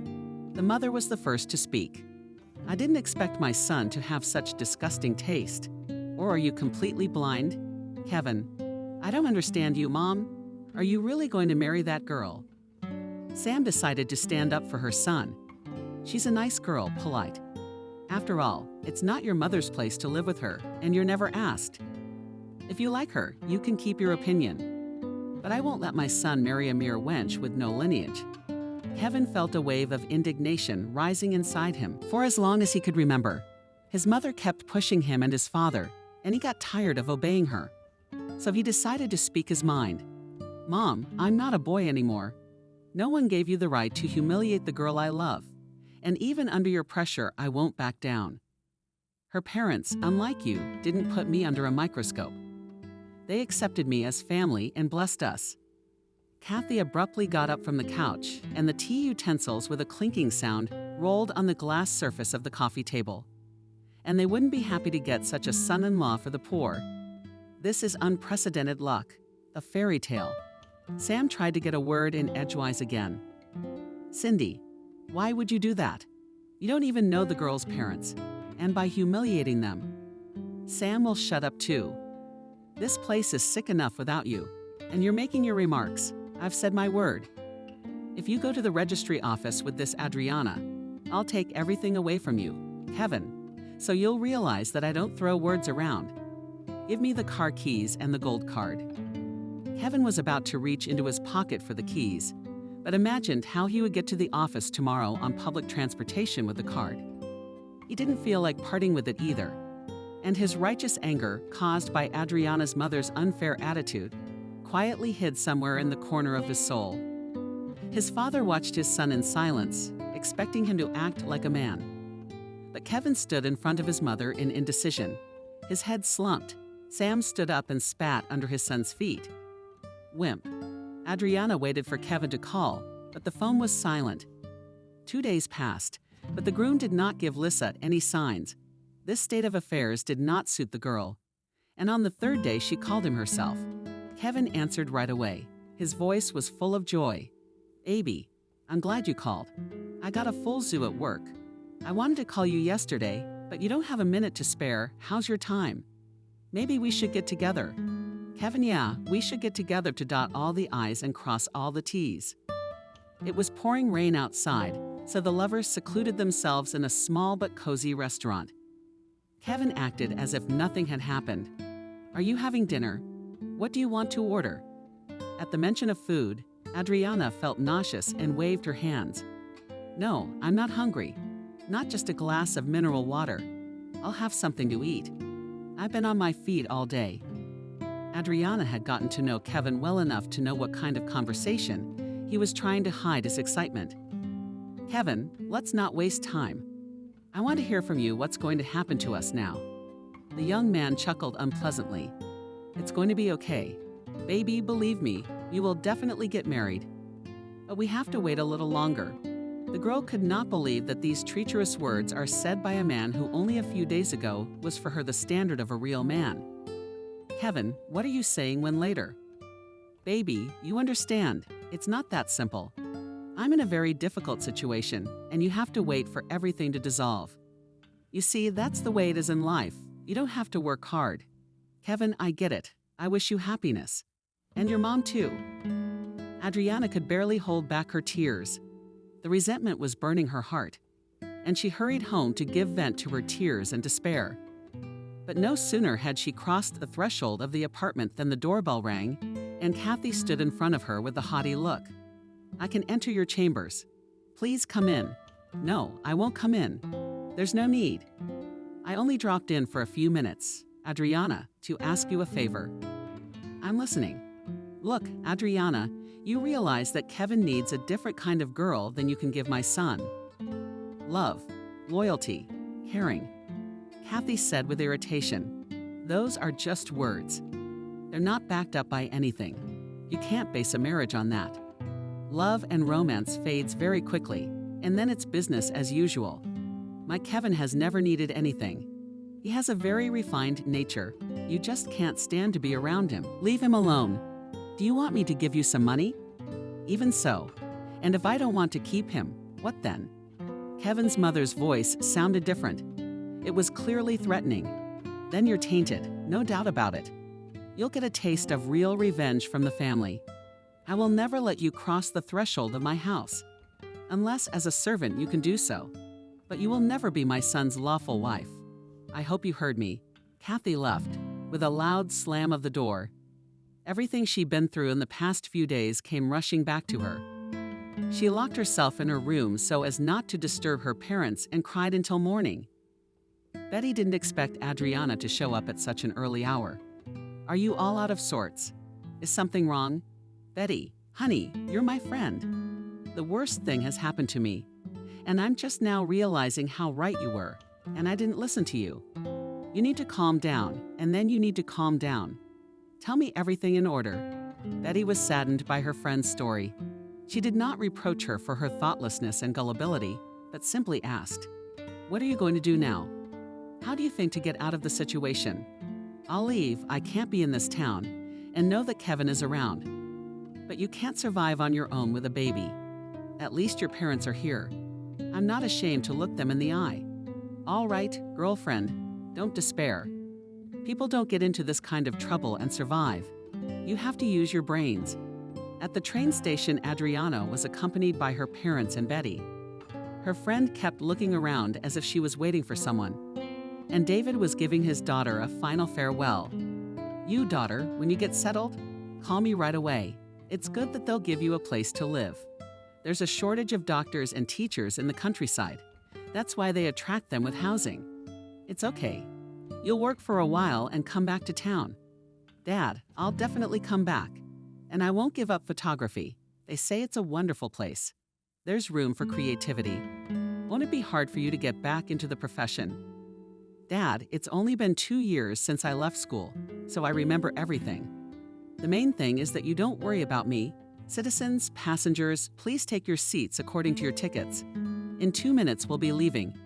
The mother was the first to speak. "I didn't expect my son to have such disgusting taste. Or are you completely blind? Kevin, I don't understand you, Mom. Are you really going to marry that girl?" Sam decided to stand up for her son. "She's a nice girl, polite. After all, it's not your mother's place to live with her, and you're never asked. If you like her, you can keep your opinion. But I won't let my son marry a mere wench with no lineage." Kevin felt a wave of indignation rising inside him for as long as he could remember. His mother kept pushing him and his father, and he got tired of obeying her. So he decided to speak his mind. "Mom, I'm not a boy anymore. No one gave you the right to humiliate the girl I love, and even under your pressure, I won't back down. Her parents, unlike you, didn't put me under a microscope. They accepted me as family and blessed us." Kathy abruptly got up from the couch, and the tea utensils with a clinking sound rolled on the glass surface of the coffee table. "And they wouldn't be happy to get such a son-in-law for the poor. This is unprecedented luck, a fairy tale." Sam tried to get a word in edgewise again. "Cindy, why would you do that? You don't even know the girl's parents, and by humiliating them, Sam will shut up too. This place is sick enough without you, and you're making your remarks. I've said my word. If you go to the registry office with this Adriana, I'll take everything away from you, Kevin, so you'll realize that I don't throw words around. Give me the car keys and the gold card." Kevin was about to reach into his pocket for the keys, but imagined how he would get to the office tomorrow on public transportation with the card. He didn't feel like parting with it either, and his righteous anger, caused by Adriana's mother's unfair attitude, quietly hid somewhere in the corner of his soul. His father watched his son in silence, expecting him to act like a man. But Kevin stood in front of his mother in indecision. His head slumped. Sam stood up and spat under his son's feet. Wimp. Adriana waited for Kevin to call, but the phone was silent. 2 days passed, but the groom did not give Lissa any signs. This state of affairs did not suit the girl. And on the 3rd day, she called him herself. Kevin answered right away. His voice was full of joy. "Abby, I'm glad you called. I got a full zoo at work. I wanted to call you yesterday, but you don't have a minute to spare. How's your time? Maybe we should get together." Kevin, yeah, we should get together to dot all the I's and cross all the T's. It was pouring rain outside, so the lovers secluded themselves in a small but cozy restaurant. Kevin acted as if nothing had happened. "Are you having dinner? What do you want to order?" At the mention of food, Adriana felt nauseous and waved her hands. "No, I'm not hungry. Not just a glass of mineral water. I'll have something to eat. I've been on my feet all day." Adriana had gotten to know Kevin well enough to know what kind of conversation he was trying to hide his excitement. "Kevin, let's not waste time. I want to hear from you what's going to happen to us now." The young man chuckled unpleasantly. "It's going to be okay. Baby, believe me, you will definitely get married. But we have to wait a little longer." The girl could not believe that these treacherous words are said by a man who only a few days ago was for her the standard of a real man. "Kevin, what are you saying when later?" "Baby, you understand. It's not that simple. I'm in a very difficult situation, and you have to wait for everything to dissolve. You see, that's the way it is in life. You don't have to work hard. Kevin, I get it. I wish you happiness. And your mom too." Adriana could barely hold back her tears. The resentment was burning her heart, and she hurried home to give vent to her tears and despair. But no sooner had she crossed the threshold of the apartment than the doorbell rang, and Kathy stood in front of her with a haughty look. "I can enter your chambers. Please come in." "No, I won't come in. There's no need. I only dropped in for a few minutes, Adriana, to ask you a favor." "I'm listening." "Look, Adriana, you realize that Kevin needs a different kind of girl than you can give my son. Love, loyalty, caring." Kathy said with irritation. "Those are just words. They're not backed up by anything. You can't base a marriage on that. Love and romance fades very quickly, and then it's business as usual. My Kevin has never needed anything. He has a very refined nature. You just can't stand to be around him. Leave him alone. Do you want me to give you some money? Even so. And if I don't want to keep him, what then?" Kevin's mother's voice sounded different. It was clearly threatening. "Then you're tainted, no doubt about it. You'll get a taste of real revenge from the family. I will never let you cross the threshold of my house. Unless as a servant you can do so. But you will never be my son's lawful wife. I hope you heard me." Kathy left, with a loud slam of the door. Everything she'd been through in the past few days came rushing back to her. She locked herself in her room so as not to disturb her parents and cried until morning. Betty didn't expect Adriana to show up at such an early hour. "Are you all out of sorts? Is something wrong?" "Betty, honey, you're my friend. The worst thing has happened to me, and I'm just now realizing how right you were, and I didn't listen to you. You need to calm down, and then you need to calm down. Tell me everything in order." Betty was saddened by her friend's story. She did not reproach her for her thoughtlessness and gullibility, but simply asked, "What are you going to do now? How do you think to get out of the situation?" "I'll leave. I can't be in this town, and know that Kevin is around. But you can't survive on your own with a baby. At least your parents are here. I'm not ashamed to look them in the eye. All right, girlfriend, don't despair. People don't get into this kind of trouble and survive. You have to use your brains." At the train station, Adriana was accompanied by her parents and Betty. Her friend kept looking around as if she was waiting for someone. And David was giving his daughter a final farewell. "You, daughter, when you get settled, call me right away. It's good that they'll give you a place to live. There's a shortage of doctors and teachers in the countryside. That's why they attract them with housing. It's okay. You'll work for a while and come back to town." "Dad, I'll definitely come back. And I won't give up photography. They say it's a wonderful place. There's room for creativity. Won't it be hard for you to get back into the profession?" "Dad, it's only been 2 years since I left school, so I remember everything." The main thing is that you don't worry about me. Citizens, passengers, please take your seats according to your tickets. In 2 minutes, we'll be leaving."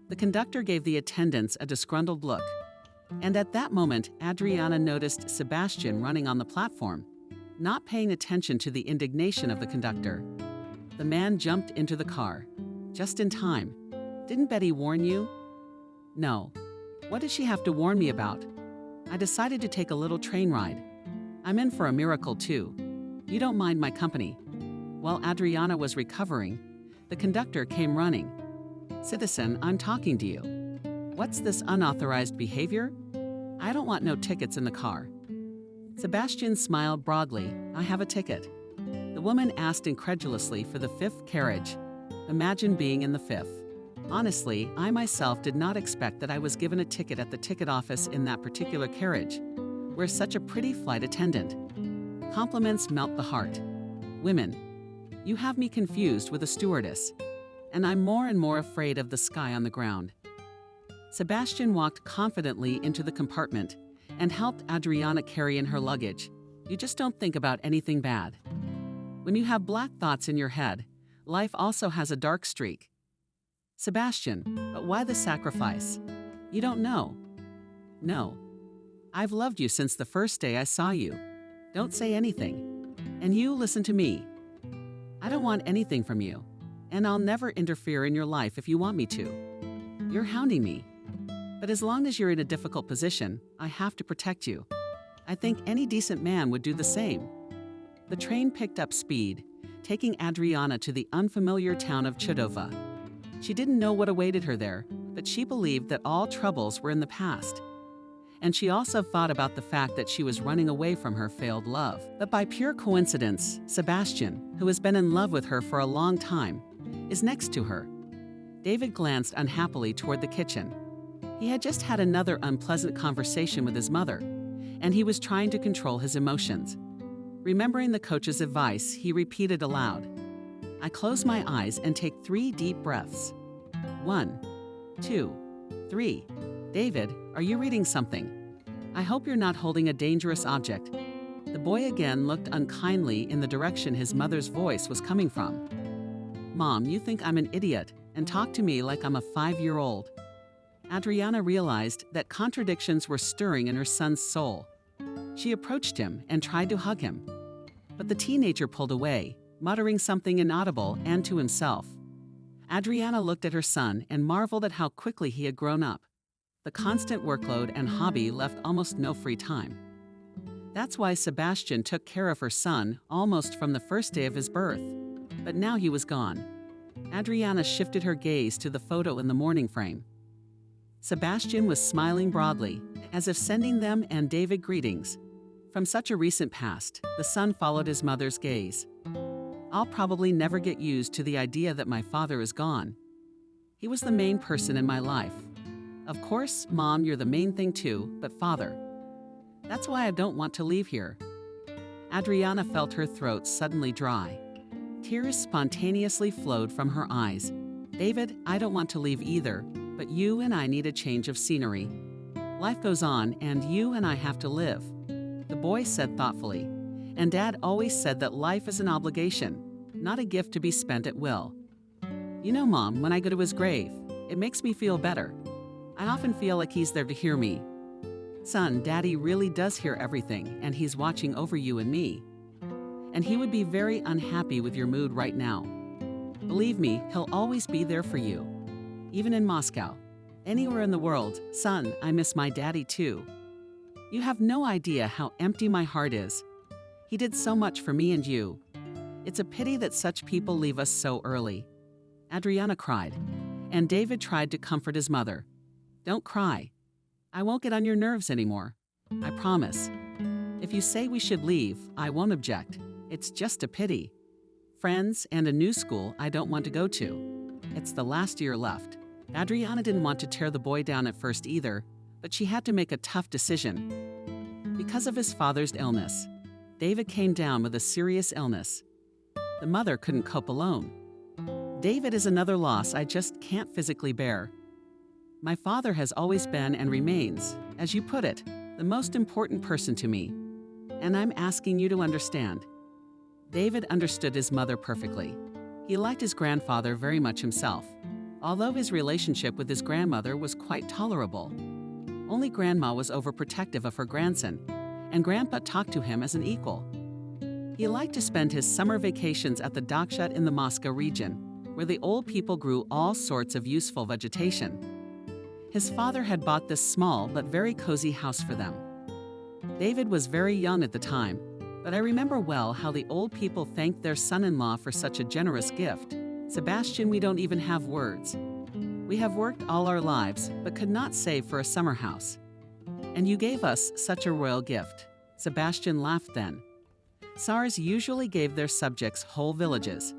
The conductor gave the attendants a disgruntled look. And at that moment, Adriana noticed Sebastian running on the platform, not paying attention to the indignation of the conductor. The man jumped into the car. Just in time. "Didn't Betty warn you?" "No." "What did she have to warn me about?" "I decided to take a little train ride. I'm in for a miracle too. You don't mind my company." While Adriana was recovering, the conductor came running. "Citizen, I'm talking to you. What's this unauthorized behavior? I don't want no tickets in the car." Sebastian smiled broadly. "I have a ticket." The woman asked incredulously for the 5th carriage. Imagine being in the 5th. Honestly, I myself did not expect that I was given a ticket at the ticket office in that particular carriage. We're such a pretty flight attendant. Compliments melt the heart. Women, you have me confused with a stewardess, and I'm more and more afraid of the sky on the ground. Sebastian walked confidently into the compartment and helped Adriana carry in her luggage. You just don't think about anything bad. When you have black thoughts in your head, life also has a dark streak. "Sebastian, but why the sacrifice? You don't know." "No. I've loved you since the first day I saw you. Don't say anything. And you listen to me. I don't want anything from you, and I'll never interfere in your life if you want me to. You're hounding me. But as long as you're in a difficult position, I have to protect you. I think any decent man would do the same." The train picked up speed, taking Adriana to the unfamiliar town of Chodova. She didn't know what awaited her there, but she believed that all troubles were in the past. And she also thought about the fact that she was running away from her failed love. But by pure coincidence, Sebastian, who has been in love with her for a long time, is next to her. David glanced unhappily toward the kitchen. He had just had another unpleasant conversation with his mother, and he was trying to control his emotions. Remembering the coach's advice, he repeated aloud, "I close my eyes and take 3 deep breaths. 1, 2, 3. David, are you reading something? I hope you're not holding a dangerous object." The boy again looked unkindly in the direction his mother's voice was coming from. "Mom, you think I'm an idiot and talk to me like I'm a 5-year-old. Adriana realized that contradictions were stirring in her son's soul. She approached him and tried to hug him. But the teenager pulled away, muttering something inaudible and to himself. Adriana looked at her son and marveled at how quickly he had grown up. The constant workload and hobby left almost no free time. That's why Sebastian took care of her son almost from the first day of his birth. But now he was gone. Adriana shifted her gaze to the photo in the morning frame. Sebastian was smiling broadly, as if sending them and David greetings. From such a recent past, the son followed his mother's gaze. "I'll probably never get used to the idea that my father is gone. He was the main person in my life. Of course, Mom, you're the main thing too, but Father. That's why I don't want to leave here." Adriana felt her throat suddenly dry. Tears spontaneously flowed from her eyes. "David, I don't want to leave either, but you and I need a change of scenery. Life goes on, and you and I have to live," the boy said thoughtfully. "And Dad always said that life is an obligation, not a gift to be spent at will. You know, Mom, when I go to his grave, it makes me feel better. I often feel like he's there to hear me. Son, Daddy really does hear everything, and he's watching over you and me. And he would be very unhappy with your mood right now. Believe me, he'll always be there for you. Even in Moscow. Anywhere in the world, son, I miss my daddy too. You have no idea how empty my heart is. He did so much for me and you. It's a pity that such people leave us so early." Adriana cried, and David tried to comfort his mother. "Don't cry. I won't get on your nerves anymore. I promise. If you say we should leave, I won't object. It's just a pity. Friends and a new school I don't want to go to. It's the last year left." Adriana didn't want to tear the boy down at first either, but she had to make a tough decision. Because of his father's illness, David came down with a serious illness. The mother couldn't cope alone. "David is another loss I just can't physically bear. My father has always been and remains, as you put it, the most important person to me. and I'm asking you to understand. David understood his mother perfectly. He liked his grandfather very much himself, although his relationship with his grandmother was quite tolerable. Only Grandma was overprotective of her grandson, and Grandpa talked to him as an equal. He liked to spend his summer vacations at the Dakshat in the Moscow region, where the old people grew all sorts of useful vegetation. His father had bought this small but very cozy house for them. David was very young at the time, but I remember well how the old people thanked their son-in-law for such a generous gift. Sebastian, we don't even have words. We have worked all our lives, but could not save for a summer house. And you gave us such a royal gift. Sebastian laughed then. Tsars usually gave their subjects whole villages.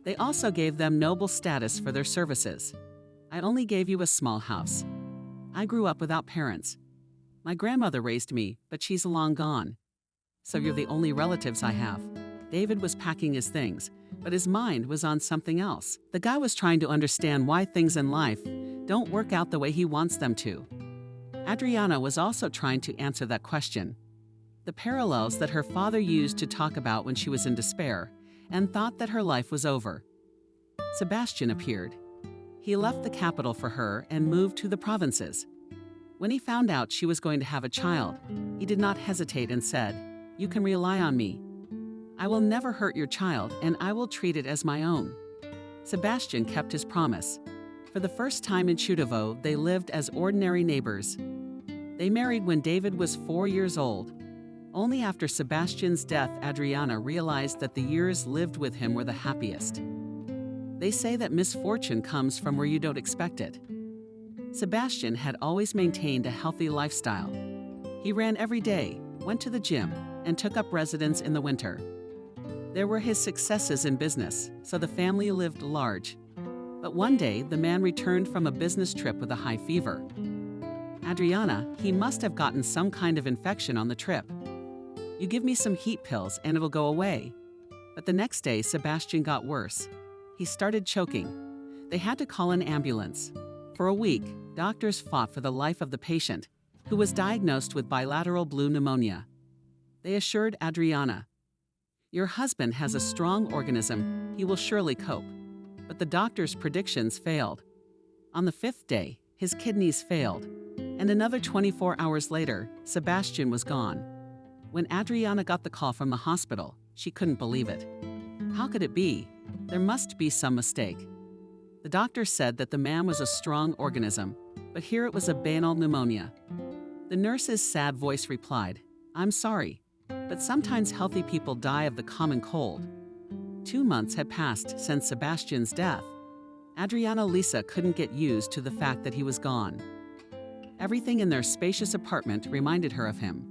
They also gave them noble status for their services. I only gave you a small house. I grew up without parents. My grandmother raised me, but she's long gone. So you're the only relatives I have. David was packing his things, but his mind was on something else. The guy was trying to understand why things in life don't work out the way he wants them to. Adriana was also trying to answer that question. The parallels that her father used to talk about when she was in despair and thought that her life was over. Sebastian appeared. He left the capital for her and moved to the provinces. When he found out she was going to have a child, he did not hesitate and said, "You can rely on me. I will never hurt your child, and I will treat it as my own." Sebastian kept his promise. For the first time in Chudovo, they lived as ordinary neighbors. They married when David was 4 years old. Only after Sebastian's death, Adriana realized that the years lived with him were the happiest. They say that misfortune comes from where you don't expect it. Sebastian had always maintained a healthy lifestyle. He ran every day, went to the gym, and took up residence in the winter. There were his successes in business, so the family lived large. But one day, the man returned from a business trip with a high fever. Adriana, he must have gotten some kind of infection on the trip. You give me some heat pills and it'll go away. But the next day, Sebastian got worse. He started choking. They had to call an ambulance. For a week, doctors fought for the life of the patient, who was diagnosed with bilateral blue pneumonia. They assured Adriana, "Your husband has a strong organism, he will surely cope." But the doctor's predictions failed. On the 5th day, his kidneys failed, and another 24 hours later, Sebastian was gone. When Adriana got the call from the hospital, she couldn't believe it. How could it be? There must be some mistake. The doctor said that the man was a strong organism, but here it was a banal pneumonia. The nurse's sad voice replied, "I'm sorry, but sometimes healthy people die of the common cold." 2 months had passed since Sebastian's death. Adriana Lisa couldn't get used to the fact that he was gone. Everything in their spacious apartment reminded her of him.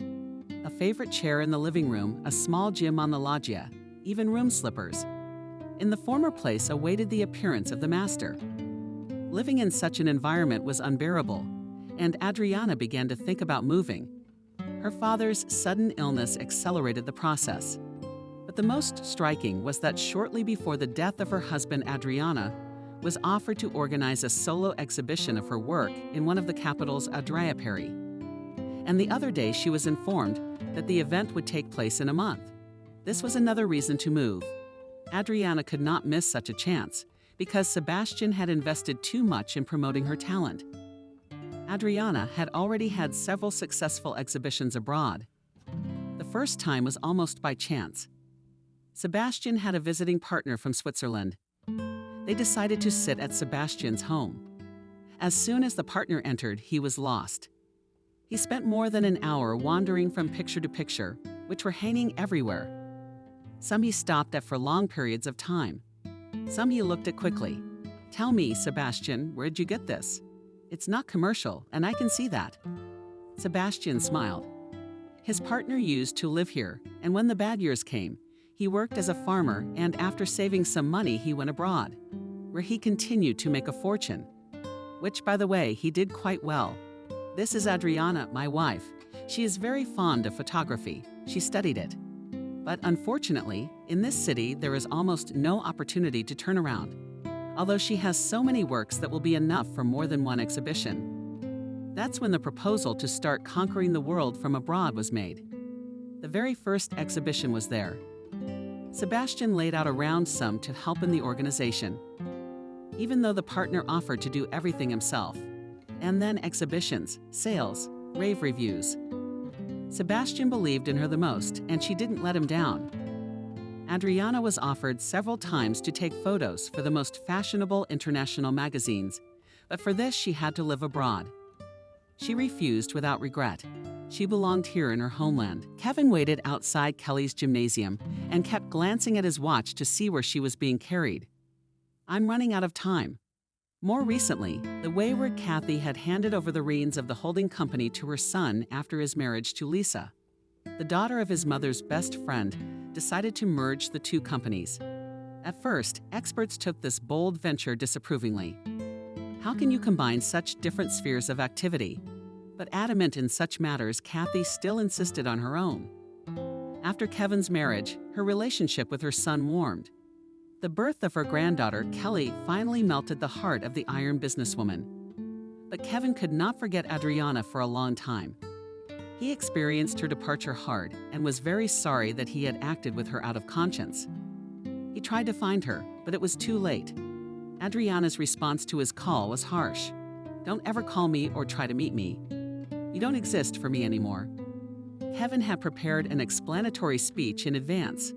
A favorite chair in the living room, a small gym on the loggia, even room slippers. In the former place awaited the appearance of the master. Living in such an environment was unbearable, and Adriana began to think about moving. Her father's sudden illness accelerated the process. But the most striking was that shortly before the death of her husband, Adriana was offered to organize a solo exhibition of her work in one of the capital's Adraiaperi. And the other day she was informed that the event would take place in a month. This was another reason to move. Adriana could not miss such a chance because Sebastian had invested too much in promoting her talent. Adriana had already had several successful exhibitions abroad. The first time was almost by chance. Sebastian had a visiting partner from Switzerland. They decided to sit at Sebastian's home. As soon as the partner entered, he was lost. He spent more than an hour wandering from picture to picture, which were hanging everywhere. Some he stopped at for long periods of time. Some he looked at quickly. "Tell me, Sebastian, where'd you get this? It's not commercial, and I can see that." Sebastian smiled. His partner used to live here, and when the bad years came, he worked as a farmer, and after saving some money, he went abroad, where he continued to make a fortune. Which, by the way, he did quite well. This is Adriana, my wife. She is very fond of photography. She studied it. But unfortunately, in this city, there is almost no opportunity to turn around, although she has so many works that will be enough for more than one exhibition. That's when the proposal to start conquering the world from abroad was made. The very first exhibition was there. Sebastian laid out a round sum to help in the organization, even though the partner offered to do everything himself. And then exhibitions, sales, rave reviews. Sebastian believed in her the most, and she didn't let him down. Adriana was offered several times to take photos for the most fashionable international magazines, but for this she had to live abroad. She refused without regret. She belonged here in her homeland. Kevin waited outside Kelly's gymnasium and kept glancing at his watch to see where she was being carried. "I'm running out of time." More recently, the wayward Kathy had handed over the reins of the holding company to her son after his marriage to Lisa. The daughter of his mother's best friend decided to merge the two companies. At first, experts took this bold venture disapprovingly. How can you combine such different spheres of activity? But adamant in such matters, Kathy still insisted on her own. After Kevin's marriage, her relationship with her son warmed. The birth of her granddaughter, Kelly, finally melted the heart of the iron businesswoman. But Kevin could not forget Adriana for a long time. He experienced her departure hard and was very sorry that he had acted with her out of conscience. He tried to find her, but it was too late. Adriana's response to his call was harsh. "Don't ever call me or try to meet me. You don't exist for me anymore." Kevin had prepared an explanatory speech in advance,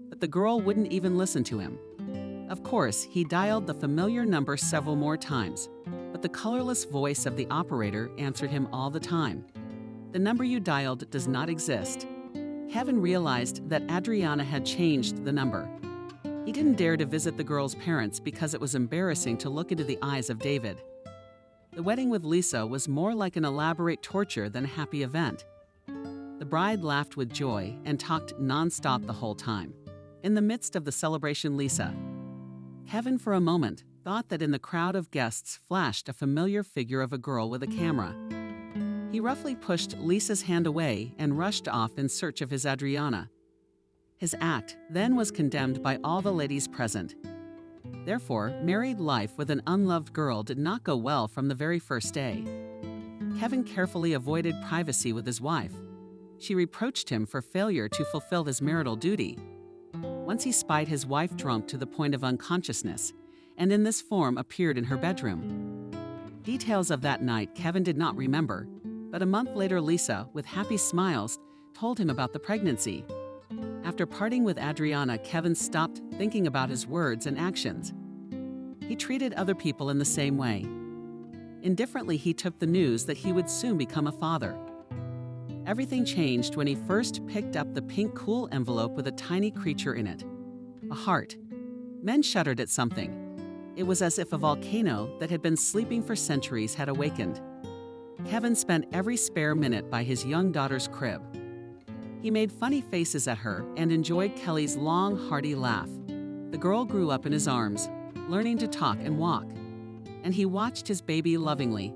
but the girl wouldn't even listen to him. Of course, he dialed the familiar number several more times, but the colorless voice of the operator answered him all the time. "The number you dialed does not exist." Kevin realized that Adriana had changed the number. He didn't dare to visit the girl's parents because it was embarrassing to look into the eyes of David. The wedding with Lisa was more like an elaborate torture than a happy event. The bride laughed with joy and talked nonstop the whole time. In the midst of the celebration, Kevin for a moment thought that in the crowd of guests flashed a familiar figure of a girl with a camera. He roughly pushed Lisa's hand away and rushed off in search of his Adriana. His act then was condemned by all the ladies present. Therefore, married life with an unloved girl did not go well from the very first day. Kevin carefully avoided privacy with his wife. She reproached him for failure to fulfill his marital duty. Once he spied his wife drunk to the point of unconsciousness, and in this form appeared in her bedroom. Details of that night Kevin did not remember, but a month later Lisa, with happy smiles, told him about the pregnancy. After parting with Adriana, Kevin stopped thinking about his words and actions. He treated other people in the same way. Indifferently, he took the news that he would soon become a father. Everything changed when he first picked up the pink cool envelope with a tiny creature in it. A heart. Men shuddered at something. It was as if a volcano that had been sleeping for centuries had awakened. Kevin spent every spare minute by his young daughter's crib. He made funny faces at her and enjoyed Kelly's long, hearty laugh. The girl grew up in his arms, learning to talk and walk, and he watched his baby lovingly.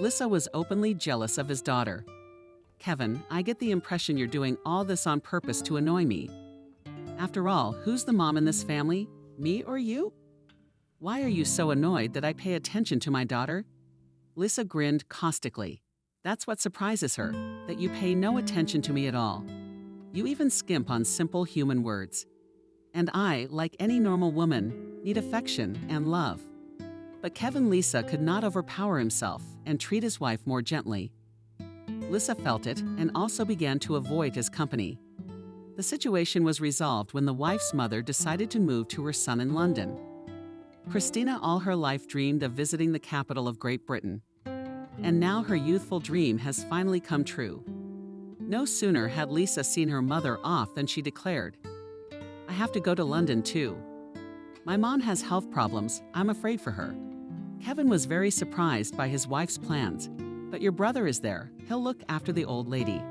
Lisa was openly jealous of his daughter. "Kevin, I get the impression you're doing all this on purpose to annoy me. After all, who's the mom in this family, me or you? Why are you so annoyed that I pay attention to my daughter?" Lisa grinned caustically. "That's what surprises her, that you pay no attention to me at all. You even skimp on simple human words. And I, like any normal woman, need affection and love." But Kevin Lisa could not overpower himself and treat his wife more gently. Lisa felt it and also began to avoid his company. The situation was resolved when the wife's mother decided to move to her son in London. Christina all her life dreamed of visiting the capital of Great Britain. And now her youthful dream has finally come true. No sooner had Lisa seen her mother off than she declared, "I have to go to London too. My mom has health problems. I'm afraid for her." Kevin was very surprised by his wife's plans. "But your brother is there. He'll look after the old lady."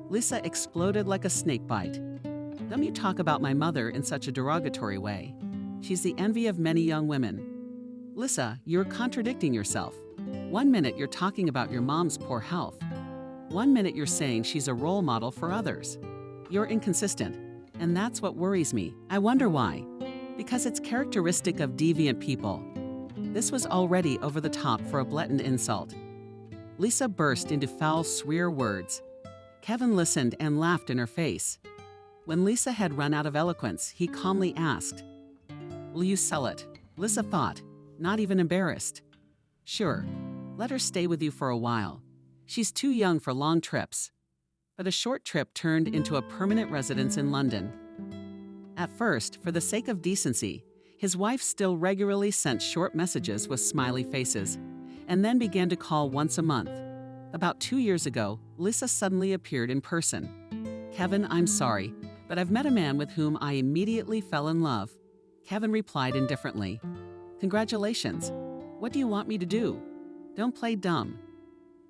Lisa exploded like a snakebite. "Don't you talk about my mother in such a derogatory way. She's the envy of many young women." "Lisa, you're contradicting yourself. One minute you're talking about your mom's poor health. One minute you're saying she's a role model for others. You're inconsistent, and that's what worries me. I wonder why. Because it's characteristic of deviant people." This was already over the top for a blatant insult. Lisa burst into foul swear words. Kevin listened and laughed in her face. When Lisa had run out of eloquence, he calmly asked, "Will you sell it?" Lisa thought, not even embarrassed. "Sure. Let her stay with you for a while. She's too young for long trips." But a short trip turned into a permanent residence in London. At first, for the sake of decency, his wife still regularly sent short messages with smiley faces, and then began to call once a month. About 2 years ago, Lisa suddenly appeared in person. "Kevin, I'm sorry, but I've met a man with whom I immediately fell in love." Kevin replied indifferently, "Congratulations. What do you want me to do? Don't play dumb.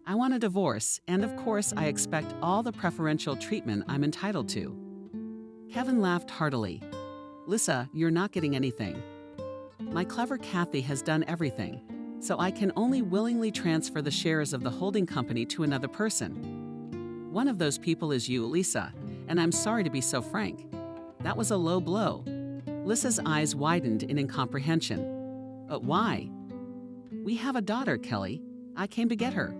I want a divorce, and of course I expect all the preferential treatment I'm entitled to." Kevin laughed heartily. "Lisa, you're not getting anything. My clever Kathy has done everything, so I can only willingly transfer the shares of the holding company to another person. One of those people is you, Lisa, and I'm sorry to be so frank. That was a low blow." Lisa's eyes widened in incomprehension. "But why?" "We have a daughter, Kelly. I came to get her."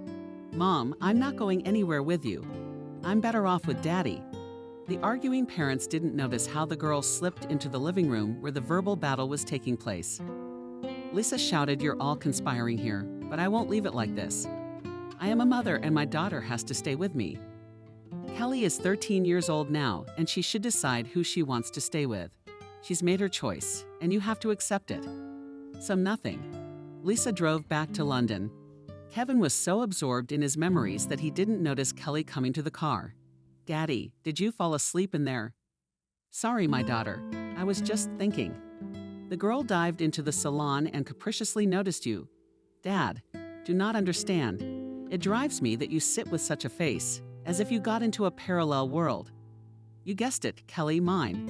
"Mom, I'm not going anywhere with you. I'm better off with Daddy." The arguing parents didn't notice how the girl slipped into the living room where the verbal battle was taking place. Lisa shouted, "You're all conspiring here, but I won't leave it like this. I am a mother and my daughter has to stay with me. Kelly is 13 years old now, and she should decide who she wants to stay with. She's made her choice, and you have to accept it." So nothing. Lisa drove back to London. Kevin was so absorbed in his memories that he didn't notice Kelly coming to the car. "Daddy, did you fall asleep in there?" "Sorry, my daughter. I was just thinking." The girl dived into the salon and capriciously noticed you. "Dad, do not understand. It drives me that you sit with such a face, as if you got into a parallel world." "You guessed it, Kelly, mine.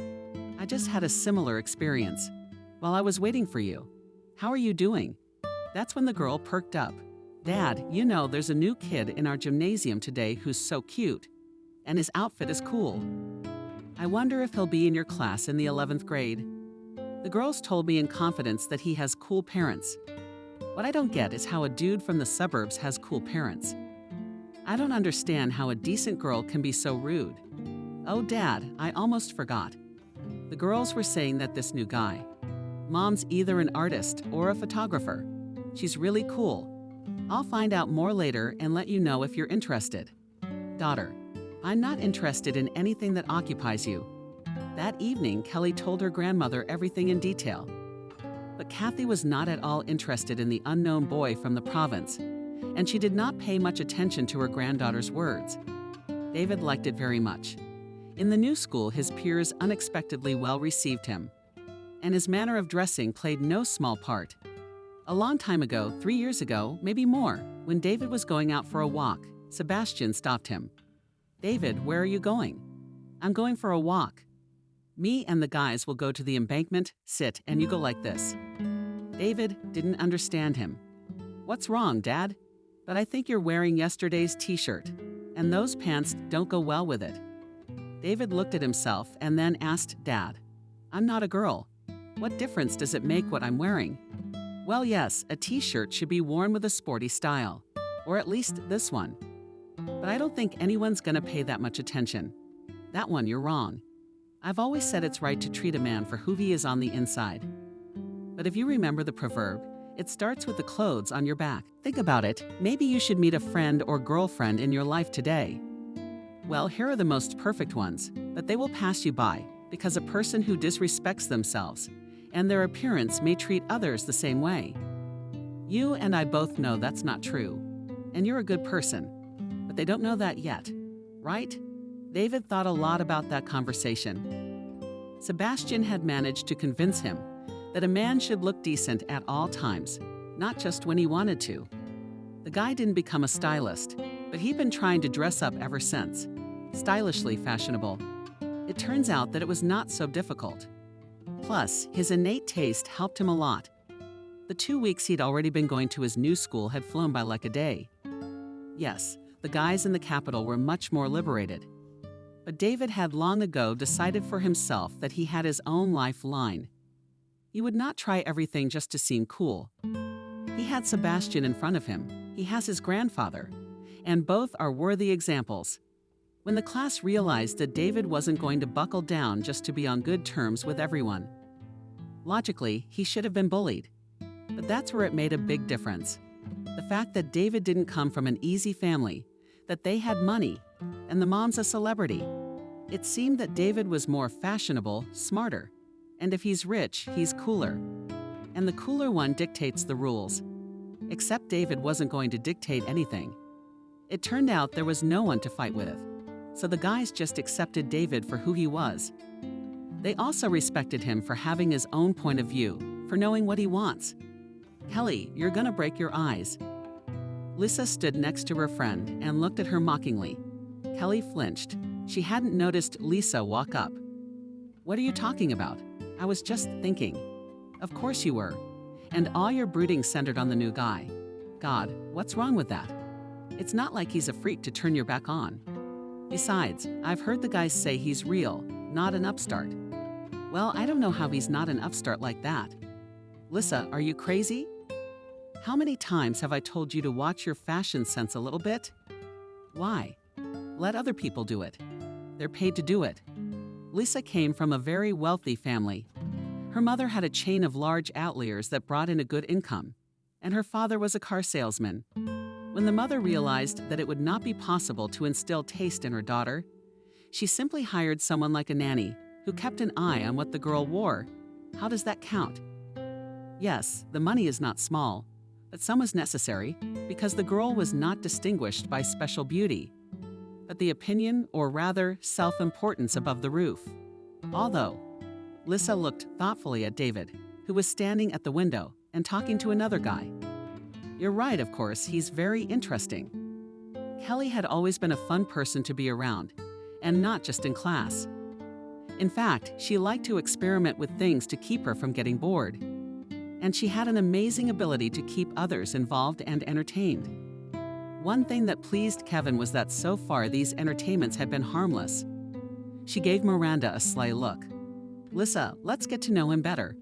I just had a similar experience. While I was waiting for you. How are you doing?" That's when the girl perked up. "Dad, you know there's a new kid in our gymnasium today who's so cute. And his outfit is cool. I wonder if he'll be in your class in the 11th grade. The girls told me in confidence that he has cool parents. What I don't get is how a dude from the suburbs has cool parents. I don't understand how a decent girl can be so rude. Oh, Dad, I almost forgot." The girls were saying that this new guy. "Mom's either an artist or a photographer. She's really cool. I'll find out more later and let you know if you're interested." "Daughter, I'm not interested in anything that occupies you." That evening, Kelly told her grandmother everything in detail. But Kathy was not at all interested in the unknown boy from the province, and she did not pay much attention to her granddaughter's words. David liked it very much. In the new school, his peers unexpectedly well received him, and his manner of dressing played no small part. A long time ago, 3 years ago, maybe more, when David was going out for a walk, Sebastian stopped him. "David, where are you going?" "I'm going for a walk." "Me and the guys will go to the embankment, sit, and you go like this." David didn't understand him. "What's wrong, Dad?" "But I think you're wearing yesterday's t-shirt, and those pants don't go well with it." David looked at himself and then asked Dad, "I'm not a girl. What difference does it make what I'm wearing?" "Well, yes, a t-shirt should be worn with a sporty style, or at least this one. But I don't think anyone's gonna pay that much attention. That one, you're wrong. I've always said it's right to treat a man for who he is on the inside. But if you remember the proverb, it starts with the clothes on your back. Think about it. Maybe you should meet a friend or girlfriend in your life today. Well, here are the most perfect ones, but they will pass you by because a person who disrespects themselves and their appearance may treat others the same way. You and I both know that's not true, and you're a good person, but they don't know that yet, right?" David thought a lot about that conversation. Sebastian had managed to convince him that a man should look decent at all times, not just when he wanted to. The guy didn't become a stylist, but he'd been trying to dress up ever since, stylishly fashionable. It turns out that it was not so difficult. Plus, his innate taste helped him a lot. The 2 weeks he'd already been going to his new school had flown by like a day. Yes, the guys in the capital were much more liberated. But David had long ago decided for himself that he had his own life line. He would not try everything just to seem cool. He had Sebastian in front of him. He has his grandfather. And both are worthy examples. when the class realized that David wasn't going to buckle down just to be on good terms with everyone. Logically, he should have been bullied. But that's where it made a big difference. The fact that David didn't come from an easy family, that they had money, and the mom's a celebrity. It seemed that David was more fashionable, smarter, and if he's rich, he's cooler. And the cooler one dictates the rules. Except David wasn't going to dictate anything. It turned out there was no one to fight with, so the guys just accepted David for who he was. They also respected him for having his own point of view, for knowing what he wants. "Kelly, you're gonna break your eyes." Lisa stood next to her friend and looked at her mockingly. Kelly flinched. She hadn't noticed Lisa walk up. "What are you talking about? I was just thinking." "Of course you were. And all your brooding centered on the new guy. God, what's wrong with that? It's not like he's a freak to turn your back on. Besides, I've heard the guys say he's real, not an upstart." "Well, I don't know how he's not an upstart like that." "Lisa, are you crazy? How many times have I told you to watch your fashion sense a little bit?" "Why? Let other people do it. They're paid to do it." Lisa came from a very wealthy family. Her mother had a chain of large outlets that brought in a good income, and her father was a car salesman. When the mother realized that it would not be possible to instill taste in her daughter, she simply hired someone like a nanny who kept an eye on what the girl wore. How does that count? Yes, the money is not small, but some was necessary because the girl was not distinguished by special beauty, but the opinion, or rather self-importance, above the roof. Although, Lisa looked thoughtfully at David, who was standing at the window and talking to another guy. "You're right, of course, he's very interesting." Kelly had always been a fun person to be around, and not just in class. In fact, she liked to experiment with things to keep her from getting bored. And she had an amazing ability to keep others involved and entertained. One thing that pleased Kevin was that so far these entertainments had been harmless. She gave Miranda a sly look. "Lisa, let's get to know him better.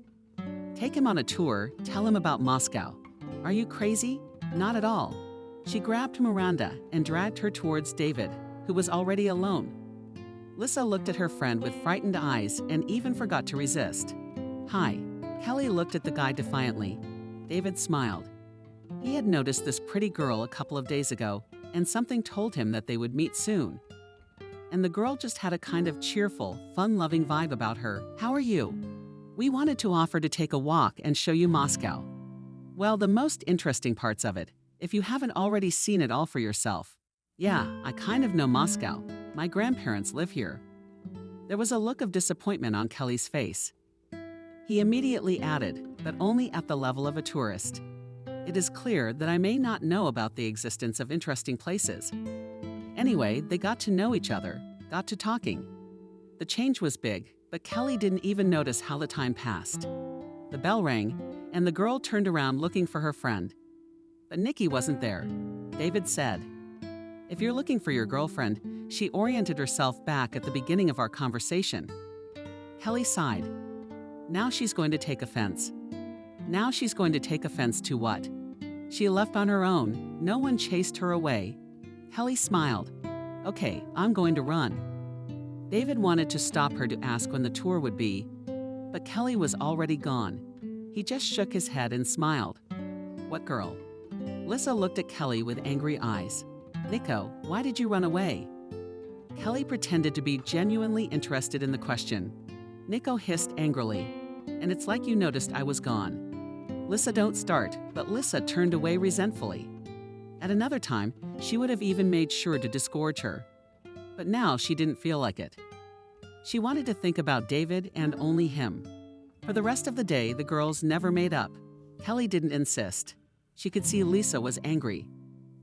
Take him on a tour, tell him about Moscow." "Are you crazy?" "Not at all." She grabbed Miranda and dragged her towards David, who was already alone. Lisa looked at her friend with frightened eyes and even forgot to resist. "Hi." Kelly looked at the guy defiantly. David smiled. He had noticed this pretty girl a couple of days ago, and something told him that they would meet soon. And the girl just had a kind of cheerful, fun-loving vibe about her. "How are you?" "We wanted to offer to take a walk and show you Moscow." "Well, the most interesting parts of it, if you haven't already seen it all for yourself." "Yeah, I kind of know Moscow. My grandparents live here." There was a look of disappointment on Kelly's face. He immediately added, but only at the level of a tourist. "It is clear that I may not know about the existence of interesting places." Anyway, they got to know each other, got to talking. The change was big, but Kelly didn't even notice how the time passed. The bell rang, and the girl turned around looking for her friend. But Nikki wasn't there. David said, "If you're looking for your girlfriend," she oriented herself back at the beginning of our conversation. Kelly sighed. Now she's going to take offense. Now she's going to take offense to what? She left on her own. No one chased her away. Kelly smiled. "Okay, I'm going to run." David wanted to stop her to ask when the tour would be, but Kelly was already gone. He just shook his head and smiled. "What girl?" Lisa looked at Kelly with angry eyes. "Nico, why did you run away?" Kelly pretended to be genuinely interested in the question. Nico hissed angrily. "And it's like you noticed I was gone." "Lisa, don't start," but Lisa turned away resentfully. At another time, she would have even made sure to disgorge her. But now she didn't feel like it. She wanted to think about David and only him. For the rest of the day, the girls never made up. Kelly didn't insist. She could see Lisa was angry.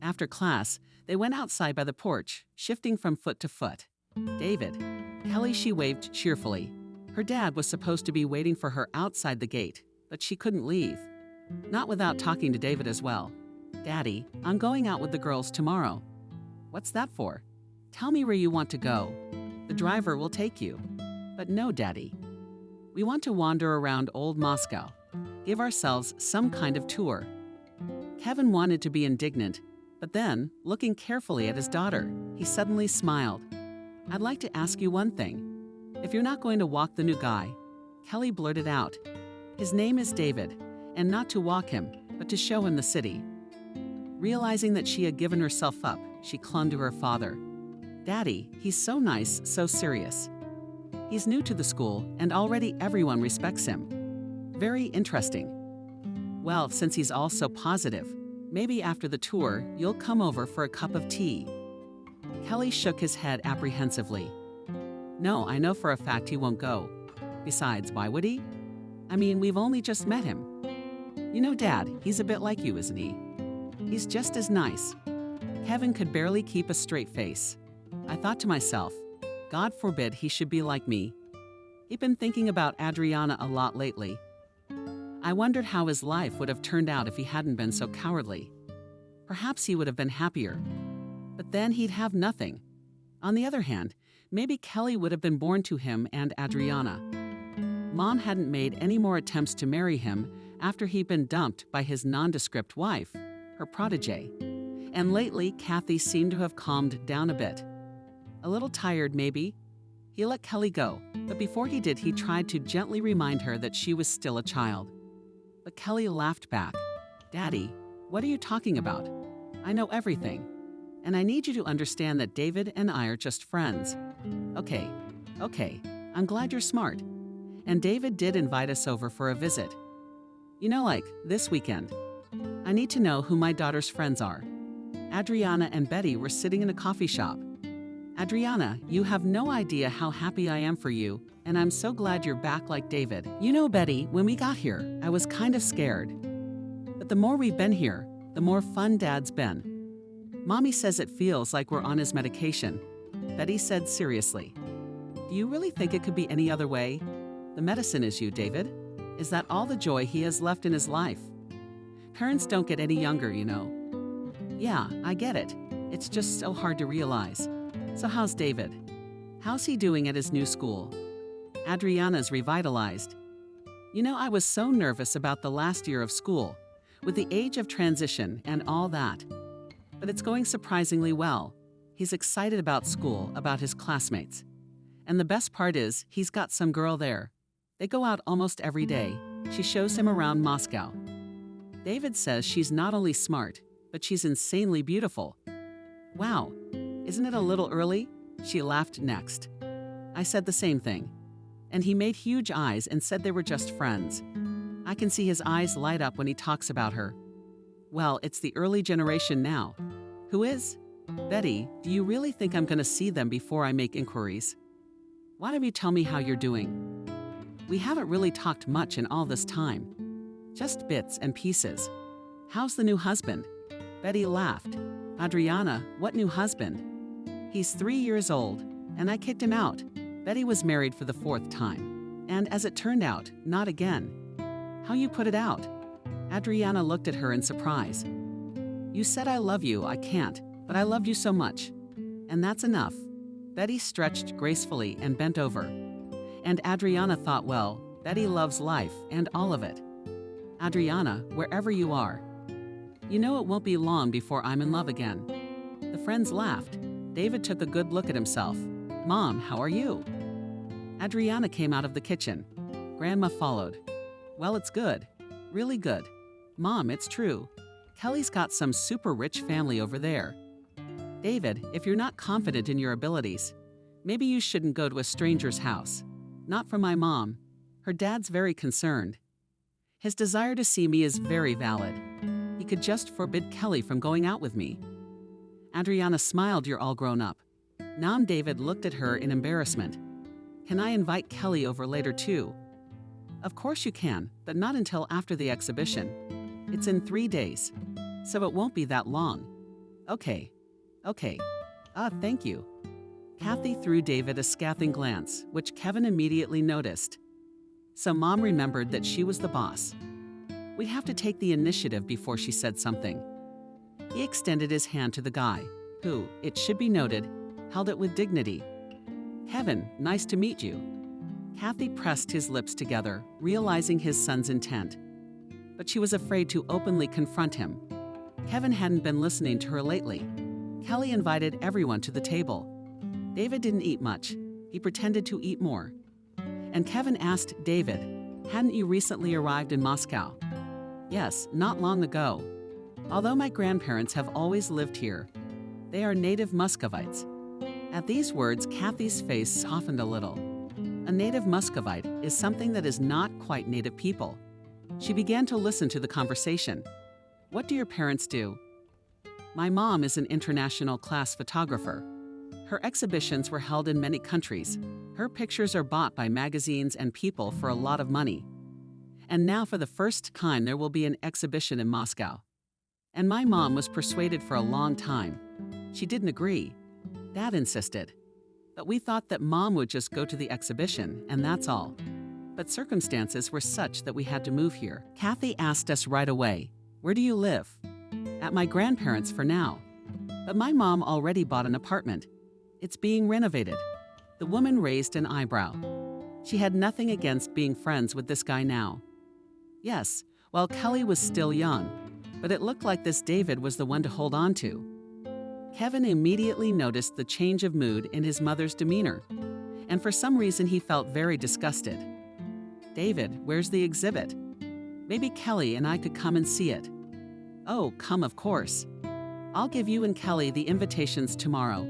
After class, they went outside by the porch, shifting from foot to foot. "David." Kelly, she waved cheerfully. Her dad was supposed to be waiting for her outside the gate, but she couldn't leave. Not without talking to David as well. "Daddy, I'm going out with the girls tomorrow." "What's that for?" "Tell me where you want to go. The driver will take you." "But no, Daddy. We want to wander around old Moscow. Give ourselves some kind of tour." Kevin wanted to be indignant, but then, looking carefully at his daughter, he suddenly smiled. I'd like to ask you one thing. If you're not going to walk the new guy, Kelly blurted out. His name is David, and not to walk him, but to show him the city. Realizing that she had given herself up, she clung to her father. Daddy, he's so nice, so serious. He's new to the school, and already everyone respects him. Very interesting. Well, since he's all so positive, maybe after the tour, you'll come over for a cup of tea. Kelly shook his head apprehensively. No, I know for a fact he won't go. Besides, why would he? I mean, we've only just met him. You know, Dad, he's a bit like you, isn't he? He's just as nice. Kevin could barely keep a straight face. I thought to myself, God forbid he should be like me. He'd been thinking about Adriana a lot lately. I wondered how his life would have turned out if he hadn't been so cowardly. Perhaps he would have been happier. But then he'd have nothing. On the other hand, maybe Kelly would have been born to him and Adriana. Mom hadn't made any more attempts to marry him after he'd been dumped by his nondescript wife, her protege. And lately, Kathy seemed to have calmed down a bit. A little tired, maybe. He let Kelly go, but before he did, he tried to gently remind her that she was still a child. But Kelly laughed back. Daddy, what are you talking about? I know everything. And I need you to understand that David and I are just friends. Okay, I'm glad you're smart. And David did invite us over for a visit. You know, like this weekend. I need to know who my daughter's friends are. Adriana and Betty were sitting in a coffee shop. Adriana, you have no idea how happy I am for you, and I'm so glad you're back like David. You know, Betty, when we got here, I was kind of scared. But the more we've been here, the more fun Dad's been. Mommy says it feels like we're on his medication. Betty said seriously. Do you really think it could be any other way? The medicine is you, David. Is that all the joy he has left in his life? Parents don't get any younger, you know. Yeah, I get it. It's just so hard to realize. So how's David? How's he doing at his new school? Adriana's revitalized. You know, I was so nervous about the last year of school, with the age of transition and all that. But it's going surprisingly well. He's excited about school, about his classmates. And the best part is, he's got some girl there. They go out almost every day. She shows him around Moscow. David says she's not only smart, but she's insanely beautiful. Wow, isn't it a little early? She laughed next. I said the same thing. And he made huge eyes and said they were just friends. I can see his eyes light up when he talks about her. Well, it's the early generation now. Who is? Betty, do you really think I'm going to see them before I make inquiries? Why don't you tell me how you're doing? We haven't really talked much in all this time. Just bits and pieces. How's the new husband? Betty laughed. Adriana, what new husband? He's 3 years old, and I kicked him out. Betty was married for the 4th time. And as it turned out, not again. How you put it out? Adriana looked at her in surprise. You said I love you, I can't, but I loved you so much. And that's enough. Betty stretched gracefully and bent over. And Adriana thought, well, Betty loves life and all of it. Adriana, wherever you are. You know it won't be long before I'm in love again. The friends laughed. David took a good look at himself. Mom, how are you? Adriana came out of the kitchen. Grandma followed. Well, it's good. Really good. Mom, it's true. Kelly's got some super rich family over there. David, if you're not confident in your abilities, maybe you shouldn't go to a stranger's house. Not for my mom. Her dad's very concerned. His desire to see me is very valid. He could just forbid Kelly from going out with me. Adriana smiled, you're all grown up. Now David looked at her in embarrassment. Can I invite Kelly over later too? Of course you can, but not until after the exhibition. It's in 3 days, so it won't be that long. Okay. Thank you. Kathy threw David a scathing glance, which Kevin immediately noticed. So Mom remembered that she was the boss. We'd have to take the initiative before she said something. He extended his hand to the guy, who, it should be noted, held it with dignity. Kevin, nice to meet you. Kathy pressed his lips together, realizing his son's intent. But she was afraid to openly confront him. Kevin hadn't been listening to her lately. Kelly invited everyone to the table. David didn't eat much. He pretended to eat more. And Kevin asked David, "Hadn't you recently arrived in Moscow?" "Yes, not long ago. Although my grandparents have always lived here, they are native Muscovites." At these words, Kathy's face softened a little. A native Muscovite is something that is not quite native people. She began to listen to the conversation. "What do your parents do?" "My mom is an international class photographer. Her exhibitions were held in many countries. Her pictures are bought by magazines and people for a lot of money. And now for the first time there will be an exhibition in Moscow. And my mom was persuaded for a long time. She didn't agree. Dad insisted. But we thought that Mom would just go to the exhibition, and that's all. But circumstances were such that we had to move here." Kathy asked us right away, "Where do you live?" "At my grandparents' for now. But my mom already bought an apartment. It's being renovated." The woman raised an eyebrow. She had nothing against being friends with this guy now. Yes, well, Kelly was still young, but it looked like this David was the one to hold on to. Kevin immediately noticed the change of mood in his mother's demeanor, and for some reason he felt very disgusted. "David, where's the exhibit? Maybe Kelly and I could come and see it." "Oh, come, of course. I'll give you and Kelly the invitations tomorrow.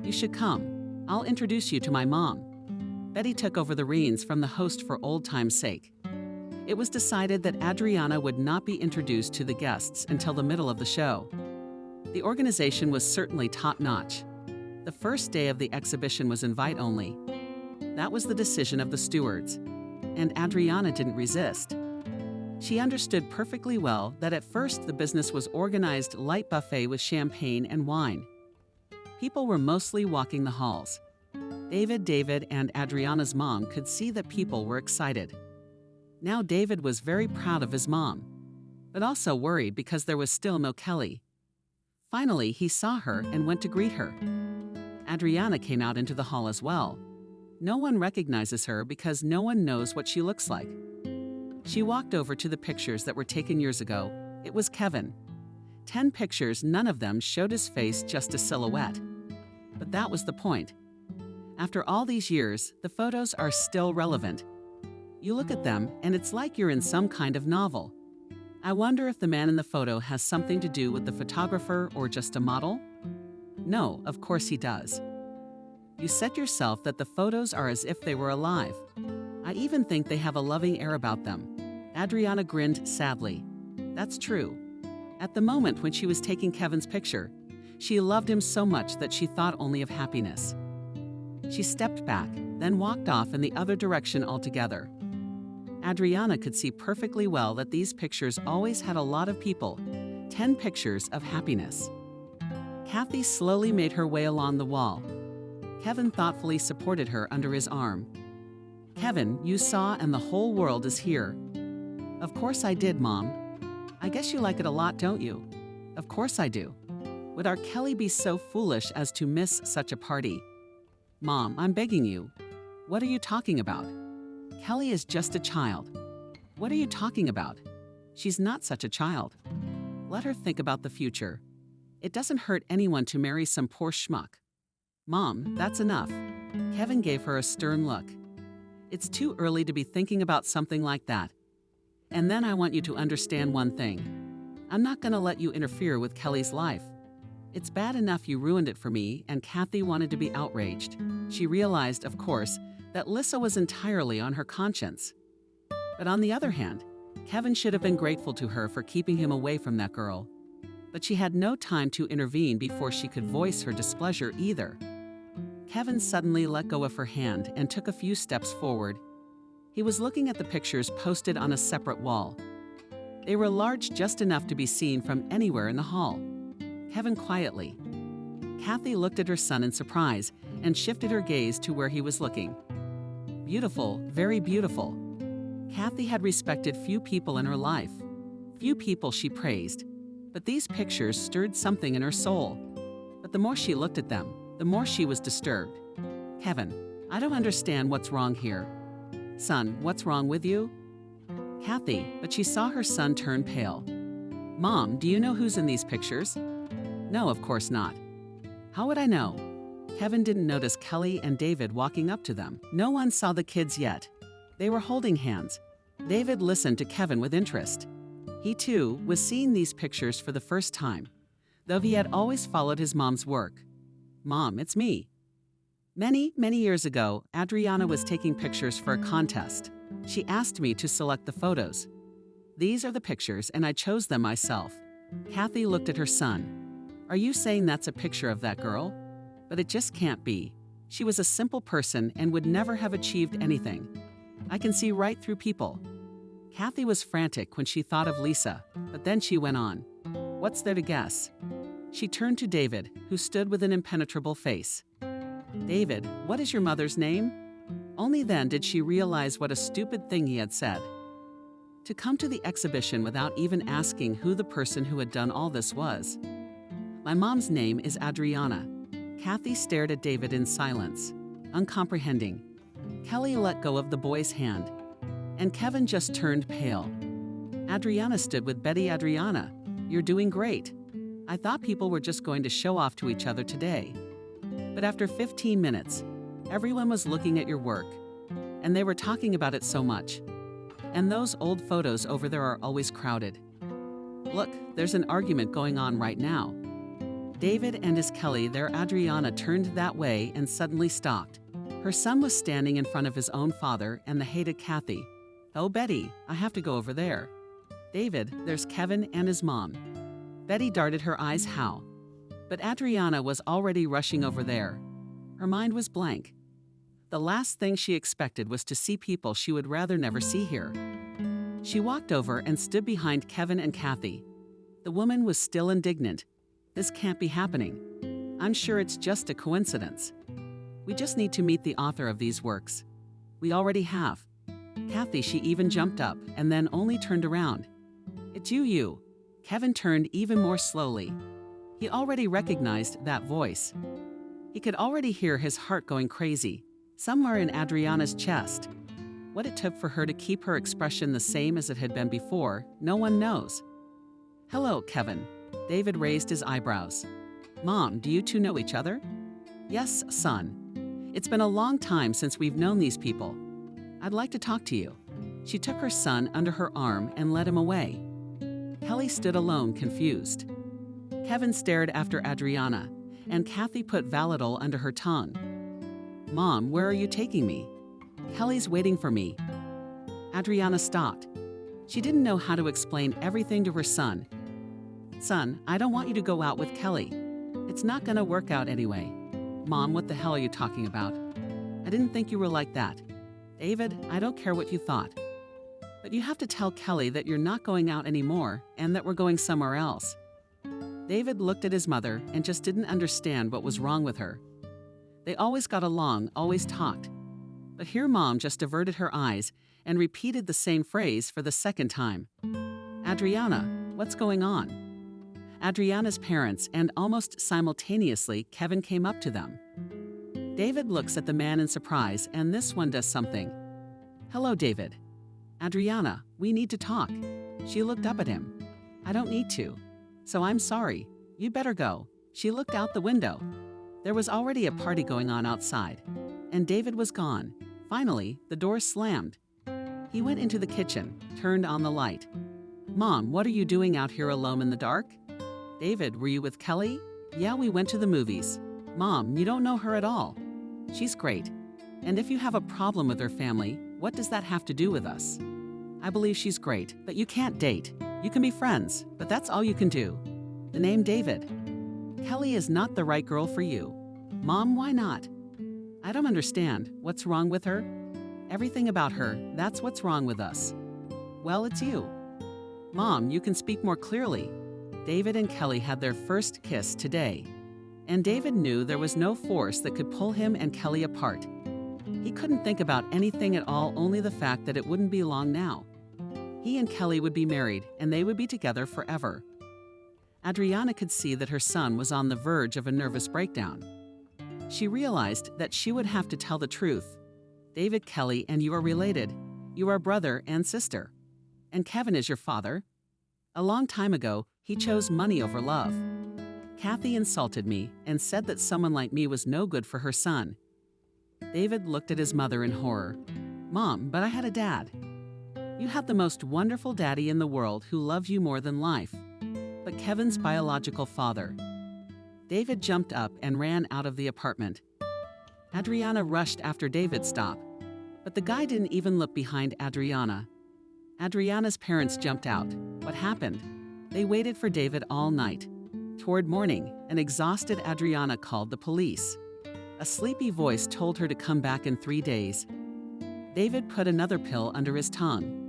You should come. I'll introduce you to my mom." Betty took over the reins from the host for old time's sake. It was decided that Adriana would not be introduced to the guests until the middle of the show. The organization was certainly top-notch. The first day of the exhibition was invite only. That was the decision of the stewards, and Adriana didn't resist. She understood perfectly well that at first the business was organized light buffet with champagne and wine. People were mostly walking the halls. David, and Adriana's mom could see that people were excited. Now David was very proud of his mom, but also worried because there was still no Kelly. Finally, he saw her and went to greet her. Adriana came out into the hall as well. No one recognizes her because no one knows what she looks like. She walked over to the pictures that were taken years ago. It was Kevin. 10 pictures, none of them showed his face, just a silhouette. But that was the point. After all these years, the photos are still relevant. You look at them, and it's like you're in some kind of novel. I wonder if the man in the photo has something to do with the photographer or just a model? No, of course he does. You said yourself that the photos are as if they were alive. I even think they have a loving air about them. Adriana grinned sadly. That's true. At the moment when she was taking Kevin's picture, she loved him so much that she thought only of happiness. She stepped back, then walked off in the other direction altogether. Adriana could see perfectly well that these pictures always had a lot of people, 10 pictures of happiness. Kathy slowly made her way along the wall. Kevin thoughtfully supported her under his arm. "Kevin, you saw and the whole world is here." "Of course I did, Mom. I guess you like it a lot, don't you?" "Of course I do. Would our Kelly be so foolish as to miss such a party?" "Mom, I'm begging you. What are you talking about? Kelly is just a child." "What are you talking about? She's not such a child. Let her think about the future. It doesn't hurt anyone to marry some poor schmuck." "Mom, that's enough." Kevin gave her a stern look. "It's too early to be thinking about something like that. And then I want you to understand one thing. I'm not going to let you interfere with Kelly's life. It's bad enough you ruined it for me," and Kathy wanted to be outraged. She realized, of course, that Lissa was entirely on her conscience. But on the other hand, Kevin should have been grateful to her for keeping him away from that girl. But she had no time to intervene before she could voice her displeasure either. Kevin suddenly let go of her hand and took a few steps forward. He was looking at the pictures posted on a separate wall. They were large just enough to be seen from anywhere in the hall. Kevin quietly. Kathy looked at her son in surprise and shifted her gaze to where he was looking. Beautiful, very beautiful. Kathy had respected few people in her life. Few people she praised. But these pictures stirred something in her soul. But the more she looked at them, the more she was disturbed. "Kevin, I don't understand what's wrong here." "Son, what's wrong with you?" Kathy, but she saw her son turn pale. "Mom, do you know who's in these pictures?" "No, of course not." "How would I know?" Kevin didn't notice Kelly and David walking up to them. No one saw the kids yet. They were holding hands. David listened to Kevin with interest. He, too, was seeing these pictures for the first time, though he had always followed his mom's work. "Mom, it's me." Many, many years ago, Adriana was taking pictures for a contest. She asked me to select the photos. These are the pictures, and I chose them myself. Kathy looked at her son. "Are you saying that's a picture of that girl? But it just can't be. She was a simple person and would never have achieved anything. I can see right through people." Kathy was frantic when she thought of Lisa, but then she went on. "What's there to guess?" She turned to David, who stood with an impenetrable face. "David, what is your mother's name?" Only then did she realize what a stupid thing he had said. To come to the exhibition without even asking who the person who had done all this was. "My mom's name is Adriana." Kathy stared at David in silence, uncomprehending. Kelly let go of the boy's hand, and Kevin just turned pale. Adriana stood with Betty. "Adriana, you're doing great. I thought people were just going to show off to each other today. But after 15 minutes, everyone was looking at your work, and they were talking about it so much. And those old photos over there are always crowded. Look, there's an argument going on right now." David and his Kelly, their Adriana, turned that way and suddenly stopped. Her son was standing in front of his own father and the hated Kathy. "Oh, Betty, I have to go over there." "David, there's Kevin and his mom." Betty darted her eyes. "How?" But Adriana was already rushing over there. Her mind was blank. The last thing she expected was to see people she would rather never see here. She walked over and stood behind Kevin and Kathy. The woman was still indignant. "This can't be happening. I'm sure it's just a coincidence. We just need to meet the author of these works. We already have." Kathy, she even jumped up and then only turned around. "It's you." Kevin turned even more slowly. He already recognized that voice. He could already hear his heart going crazy, somewhere in Adriana's chest. What it took for her to keep her expression the same as it had been before, no one knows. "Hello, Kevin." David raised his eyebrows. "Mom, do you two know each other?" "Yes, son. It's been a long time since we've known these people. I'd like to talk to you." She took her son under her arm and led him away. Kelly stood alone, confused. Kevin stared after Adriana, and Kathy put Valadol under her tongue. "Mom, where are you taking me?" "Kelly's waiting for me." Adriana stopped. She didn't know how to explain everything to her son. "Son, I don't want you to go out with Kelly. It's not gonna work out anyway." "Mom, what the hell are you talking about? I didn't think you were like that." "David, I don't care what you thought. But you have to tell Kelly that you're not going out anymore and that we're going somewhere else." David looked at his mother and just didn't understand what was wrong with her. They always got along, always talked. But here Mom just averted her eyes and repeated the same phrase for the second time. "Adriana, what's going on?" Adriana's parents, and almost simultaneously, Kevin came up to them. David looks at the man in surprise, and this one does something. "Hello, David." "Adriana, we need to talk." She looked up at him. "I don't need to. So I'm sorry. You better go." She looked out the window. There was already a party going on outside, and David was gone. Finally, the door slammed. He went into the kitchen, turned on the light. "Mom, what are you doing out here alone in the dark?" "David, were you with Kelly?" "Yeah, we went to the movies." "Mom, you don't know her at all." "She's great. And if you have a problem with her family, what does that have to do with us?" "I believe she's great, but you can't date. You can be friends, but that's all you can do." "The name David." "Kelly is not the right girl for you." "Mom, why not?" "I don't understand. What's wrong with her?" "Everything about her, that's what's wrong with us." "Well, it's you." "Mom, you can speak more clearly." David and Kelly had their first kiss today, and David knew there was no force that could pull him and Kelly apart. He couldn't think about anything at all, only the fact that it wouldn't be long now. He and Kelly would be married, and they would be together forever. Adriana could see that her son was on the verge of a nervous breakdown. She realized that she would have to tell the truth. "David, Kelly, and you are related. You are brother and sister. And Kevin is your father. A long time ago, he chose money over love." Kathy insulted me and said that someone like me was no good for her son. David looked at his mother in horror. Mom, but I had a dad. You had the most wonderful daddy in the world who loved you more than life. But Kevin's biological father. David jumped up and ran out of the apartment. Adriana rushed after David's stop, but the guy didn't even look behind Adriana. Adriana's parents jumped out. What happened? They waited for David all night. Toward morning, an exhausted Adriana called the police. A sleepy voice told her to come back in 3 days. David put another pill under his tongue.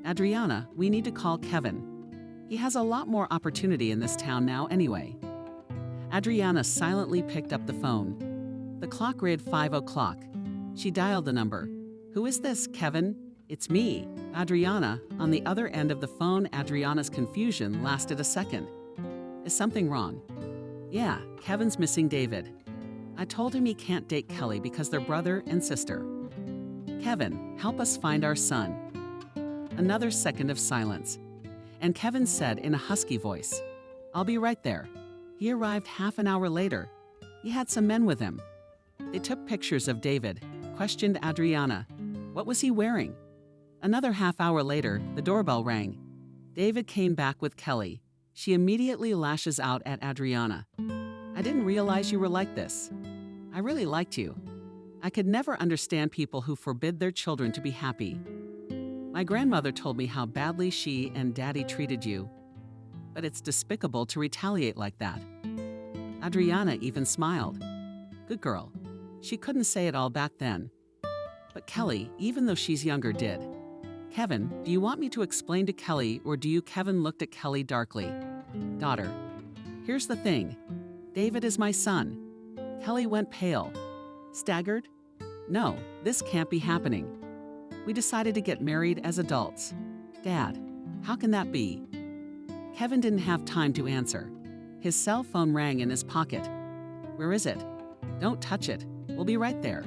Adriana, we need to call Kevin. He has a lot more opportunity in this town now anyway. Adriana silently picked up the phone. The clock read 5 o'clock. She dialed the number. Who is this, Kevin? It's me, Adriana. On the other end of the phone, Adriana's confusion lasted a second. Is something wrong? Yeah, Kevin's missing David. I told him he can't date Kelly because they're brother and sister. Kevin, help us find our son. Another second of silence. And Kevin said in a husky voice, I'll be right there. He arrived half an hour later. He had some men with him. They took pictures of David, questioned Adriana. What was he wearing? Another half hour later, the doorbell rang. David came back with Kelly. She immediately lashes out at Adriana. I didn't realize you were like this. I really liked you. I could never understand people who forbid their children to be happy. My grandmother told me how badly she and Daddy treated you. But it's despicable to retaliate like that. Adriana even smiled. Good girl. She couldn't say it all back then. But Kelly, even though she's younger, did. Kevin, do you want me to explain to Kelly, or do you? Kevin looked at Kelly darkly. Daughter, here's the thing. David is my son. Kelly went pale. Staggered? No, this can't be happening. We decided to get married as adults. Dad, how can that be? Kevin didn't have time to answer. His cell phone rang in his pocket. Where is it? Don't touch it. We'll be right there.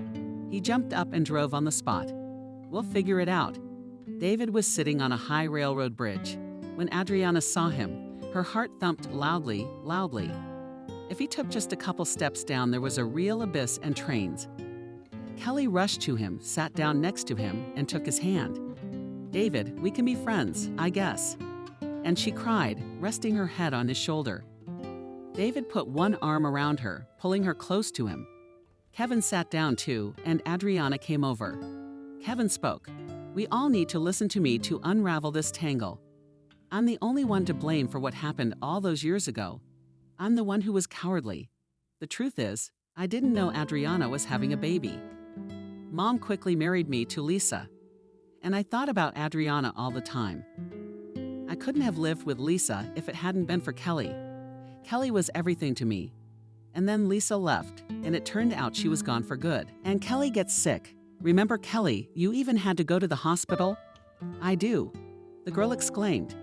He jumped up and drove on the spot. We'll figure it out. David was sitting on a high railroad bridge. When Adriana saw him, her heart thumped loudly, loudly. If he took just a couple steps down, there was a real abyss and trains. Kelly rushed to him, sat down next to him, and took his hand. David, we can be friends, I guess. And she cried, resting her head on his shoulder. David put one arm around her, pulling her close to him. Kevin sat down too, and Adriana came over. Kevin spoke. We all need to listen to me to unravel this tangle. I'm the only one to blame for what happened all those years ago. I'm the one who was cowardly. The truth is, I didn't know Adriana was having a baby. Mom quickly married me to Lisa. And I thought about Adriana all the time. I couldn't have lived with Lisa if it hadn't been for Kelly. Kelly was everything to me. And then Lisa left, and it turned out she was gone for good. And Kelly gets sick. Remember Kelly, you even had to go to the hospital? I do, the girl exclaimed.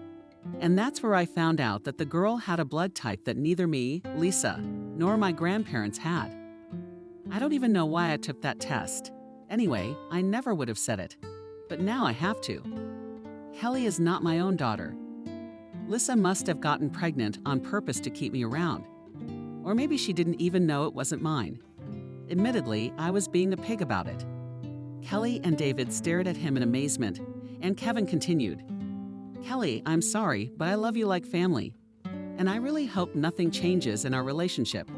And that's where I found out that the girl had a blood type that neither me, Lisa, nor my grandparents had. I don't even know why I took that test. Anyway, I never would have said it. But now I have to. Kelly is not my own daughter. Lisa must have gotten pregnant on purpose to keep me around. Or maybe she didn't even know it wasn't mine. Admittedly, I was being a pig about it. Kelly and David stared at him in amazement, and Kevin continued. Kelly, I'm sorry, but I love you like family. And I really hope nothing changes in our relationship.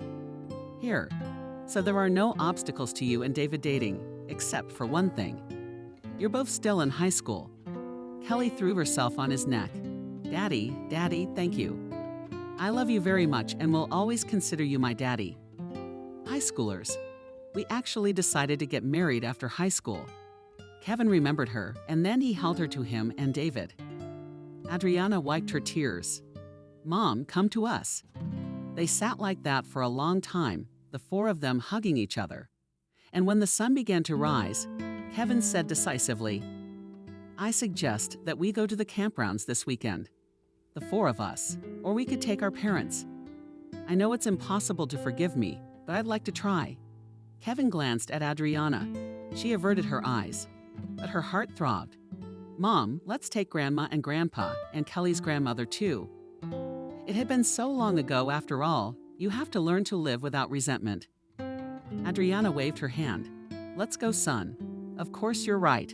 Here, so there are no obstacles to you and David dating, except for one thing. You're both still in high school. Kelly threw herself on his neck. Daddy, Daddy, thank you. I love you very much and will always consider you my daddy. High schoolers. We actually decided to get married after high school. Kevin remembered her, and then he held her to him and David. Adriana wiped her tears. Mom, come to us. They sat like that for a long time, the four of them hugging each other. And when the sun began to rise, Kevin said decisively, I suggest that we go to the campgrounds this weekend. The four of us, or we could take our parents. I know it's impossible to forgive me, but I'd like to try. Kevin glanced at Adriana. She averted her eyes, but her heart throbbed. Mom, let's take Grandma and Grandpa and Kelly's grandmother too. It had been so long ago after all, You have to learn to live without resentment. Adriana waved her hand. Let's go, son. Of course you're right.